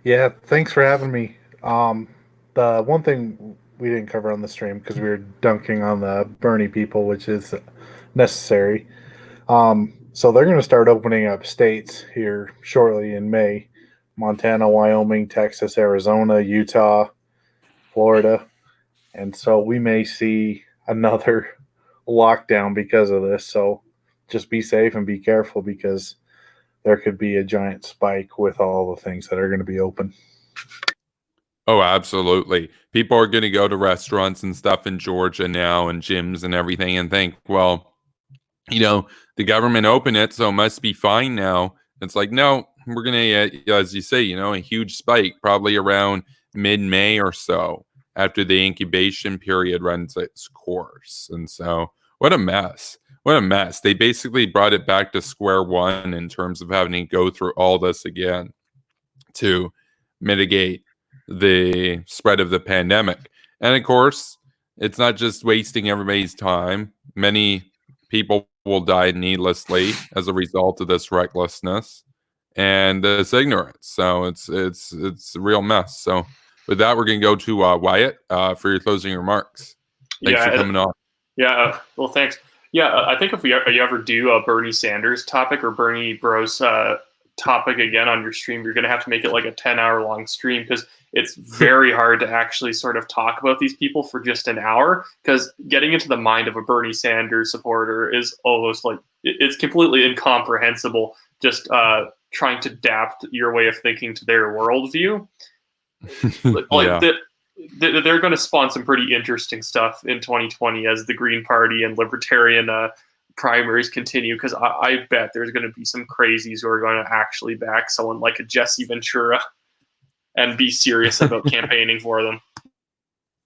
Yeah, thanks for having me. The one thing we didn't cover on the stream because we were dunking on the Bernie people, which is necessary. So they're going to start opening up states here shortly in May. Montana, Wyoming, Texas, Arizona, Utah, Florida. And so we may see another lockdown because of this. So just be safe and be careful because there could be a giant spike with all the things that are going to be open. Oh, absolutely. People are going to go to restaurants and stuff in Georgia now and gyms and everything and think, well, you know, the government opened it, so it must be fine now. It's like, no, we're going to, as you say, you know, a huge spike probably around mid-May or so after the incubation period runs its course. And so what a mess. What a mess. They basically brought it back to square one in terms of having to go through all this again to mitigate the spread of the pandemic. And of course, it's not just wasting everybody's time. Many people will die needlessly as a result of this recklessness and this ignorance. So it's a real mess. So with that, we're going to go to Wyatt for your closing remarks. Thanks for coming on. Yeah, well, thanks. Yeah, I think if you ever do a Bernie Sanders topic or Bernie Bros topic again on your stream, you're going to have to make it like a 10-hour long stream because it's very hard to actually sort of talk about these people for just an hour, because getting into the mind of a Bernie Sanders supporter is almost like it's completely incomprehensible, just trying to adapt your way of thinking to their worldview. They're going to spawn some pretty interesting stuff in 2020 as the Green Party and Libertarian primaries continue, because I bet there's going to be some crazies who are going to actually back someone like a Jesse Ventura and be serious about campaigning for them.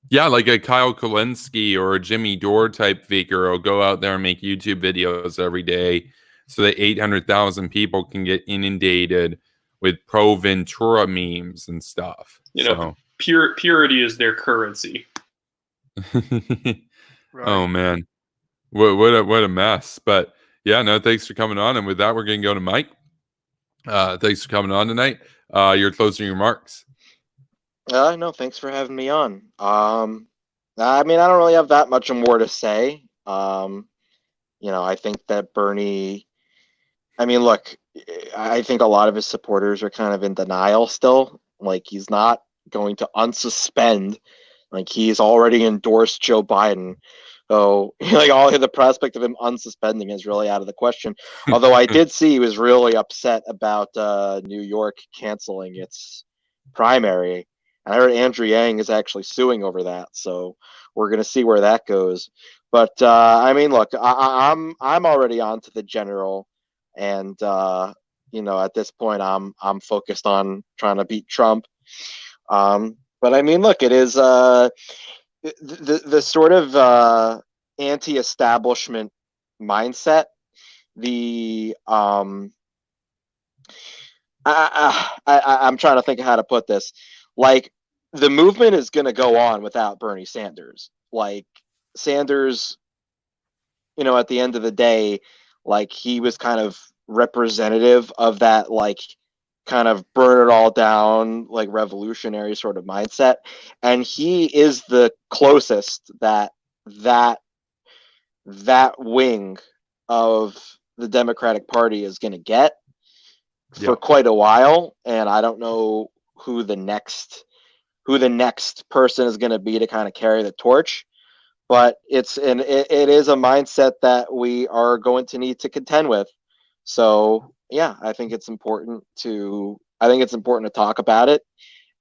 Yeah, like a Kyle Kulinski or a Jimmy Dore type figure will go out there and make YouTube videos every day so that 800,000 people can get inundated with pro Ventura memes and stuff. You know, purity is their currency. Right. Oh man, what a mess! But yeah, no, thanks for coming on. And with that, we're going to go to Mike. Thanks for coming on tonight. Your closing remarks. No, thanks for having me on. I mean, I don't really have that much more to say. I think that Bernie, I mean, look, I think a lot of his supporters are kind of in denial still. Like, he's not going to unsuspend. Like, he's already endorsed Joe Biden. So, like, all the prospect of him unsuspending is really out of the question. Although I did see he was really upset about New York canceling its primary. And I heard Andrew Yang is actually suing over that. So we're going to see where that goes. But, I mean, look, I'm already on to the general. And, at this point, I'm focused on trying to beat Trump. But I mean, look, it is the sort of anti-establishment mindset. I'm trying to think of how to put this. Like, the movement is going to go on without Bernie Sanders. Like, Sanders, at the end of the day, like, he was kind of representative of that, like, kind of burn it all down, like, revolutionary sort of mindset. And he is the closest that wing of the Democratic Party is going to get for quite a while. And I don't know who the next person is going to be to kind of carry the torch. but it is a mindset that we are going to need to contend with. So yeah, I think it's important to talk about it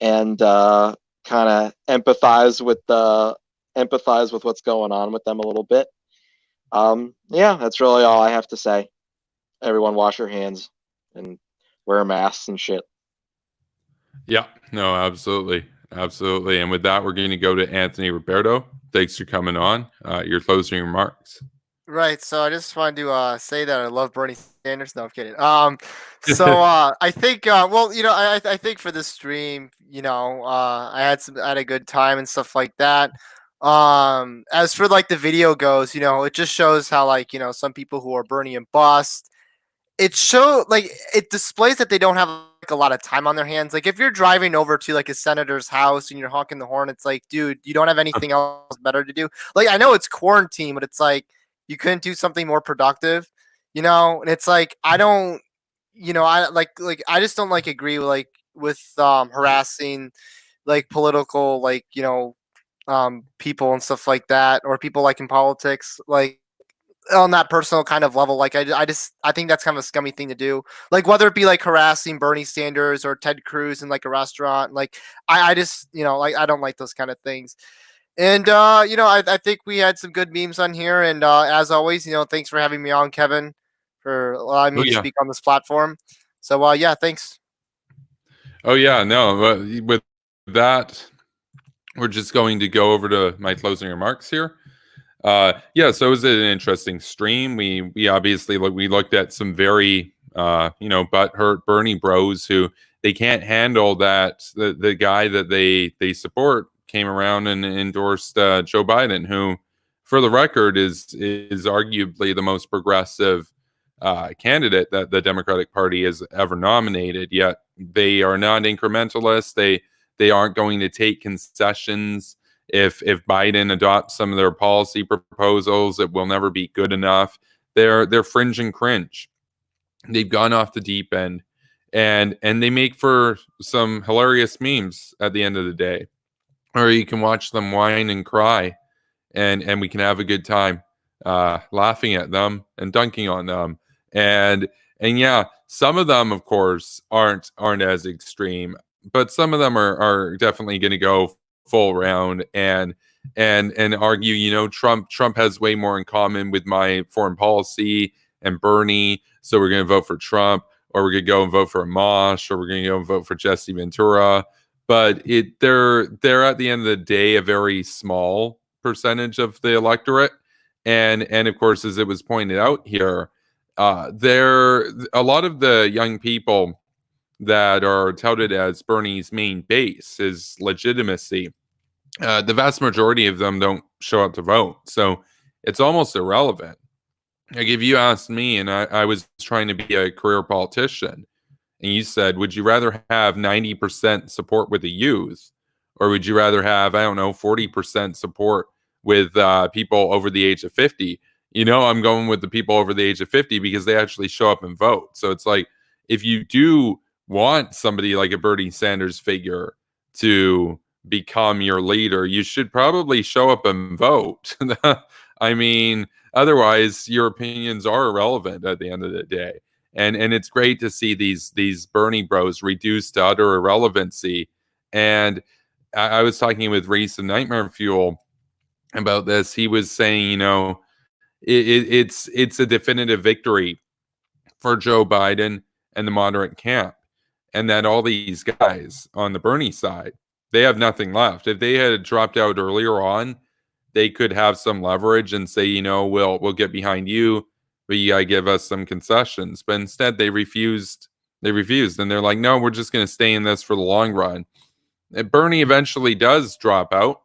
and kind of empathize with what's going on with them a little bit. Yeah, that's really all I have to say. Everyone wash your hands and wear masks and shit. Yeah, no, absolutely. Absolutely. And with that, we're going to go to Anthony Roberto. Thanks for coming on. Your closing remarks. Right. So I just wanted to say that I love Bernie Sanders. No, I'm kidding. So I think, well, I think for this stream, I had a good time and stuff like that. As for like the video goes, it just shows how like, some people who are Bernie and bust, it displays that they don't have like a lot of time on their hands. Like if you're driving over to like a senator's house and you're honking the horn, it's like, dude, you don't have anything else better to do. Like I know it's quarantine, but it's like you couldn't do something more productive, And it's like I don't, I just don't agree with harassing like political people and stuff like that, or people like in politics like on that personal kind of level. Like I think that's kind of a scummy thing to do, like whether it be like harassing Bernie Sanders or Ted Cruz in like a restaurant. Like I just I don't like those kind of things. And I think we had some good memes on here, and as always, thanks for having me on, Kevin, for allowing me to speak on this platform. So yeah, thanks. Oh yeah, no, with that, we're just going to go over to my closing remarks here. Yeah, so it was an interesting stream. We obviously looked at some very butthurt Bernie bros who they can't handle that the guy that they support came around and endorsed Joe Biden, who, for the record, is arguably the most progressive candidate that the Democratic Party has ever nominated. Yet they are not incrementalists. They aren't going to take concessions. If Biden adopts some of their policy proposals, it will never be good enough. They're fringe and cringe. They've gone off the deep end, and they make for some hilarious memes at the end of the day. Or you can watch them whine and cry, and we can have a good time laughing at them and dunking on them. And yeah, some of them, of course, aren't as extreme, but some of them are definitely going to go full round and argue, Trump has way more in common with my foreign policy and Bernie, so we're going to vote for Trump, or we're going to go and vote for Amash, or we're going to go and vote for Jesse Ventura. But they're at the end of the day a very small percentage of the electorate, and of course, as it was pointed out here, there a lot of the young people that are touted as Bernie's main base, his legitimacy. The vast majority of them don't show up to vote, so it's almost irrelevant. Like if you asked me, and I was trying to be a career politician, and you said, would you rather have 90% support with the youth, or would you rather have, 40% support with people over the age of 50? I'm going with the people over the age of 50 because they actually show up and vote. So it's like, if you do want somebody like a Bernie Sanders figure to become your leader, you should probably show up and vote. I mean, otherwise your opinions are irrelevant at the end of the day. And it's great to see these Bernie bros reduced to utter irrelevancy. And I was talking with Reese and Nightmare Fuel about this. He was saying, it's a definitive victory for Joe Biden and the moderate camp, and that all these guys on the Bernie side, they have nothing left. If they had dropped out earlier on, they could have some leverage and say, we'll get behind you, but you gotta give us some concessions. But instead, they refused. And they're like, no, we're just going to stay in this for the long run. And Bernie eventually does drop out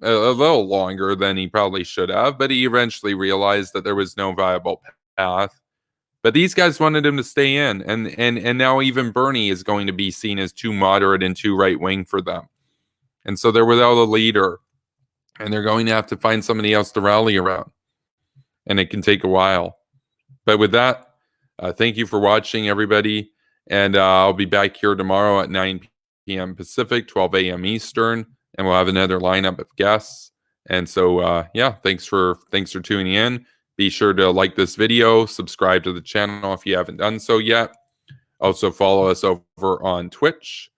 a little longer than he probably should have, but he eventually realized that there was no viable path. But these guys wanted him to stay in, and now even Bernie is going to be seen as too moderate and too right-wing for them. And so they're without a leader, and they're going to have to find somebody else to rally around. And it can take a while. But with that, thank you for watching, everybody. And I'll be back here tomorrow at 9 p.m. Pacific, 12 a.m. Eastern, and we'll have another lineup of guests. And so, yeah, thanks for tuning in. Be sure to like this video, subscribe to the channel if you haven't done so yet. Also follow us over on Twitch.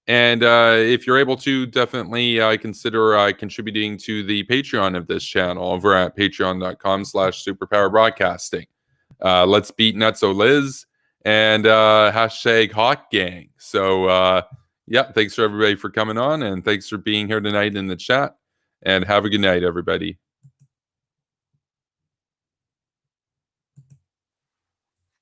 And if you're able to, definitely consider contributing to the Patreon of this channel over at patreon.com/superpowerbroadcasting. Let's beat Nutso Liz and hashtag Hawk Gang. So, yeah, thanks for everybody for coming on, and thanks for being here tonight in the chat. And have a good night, everybody.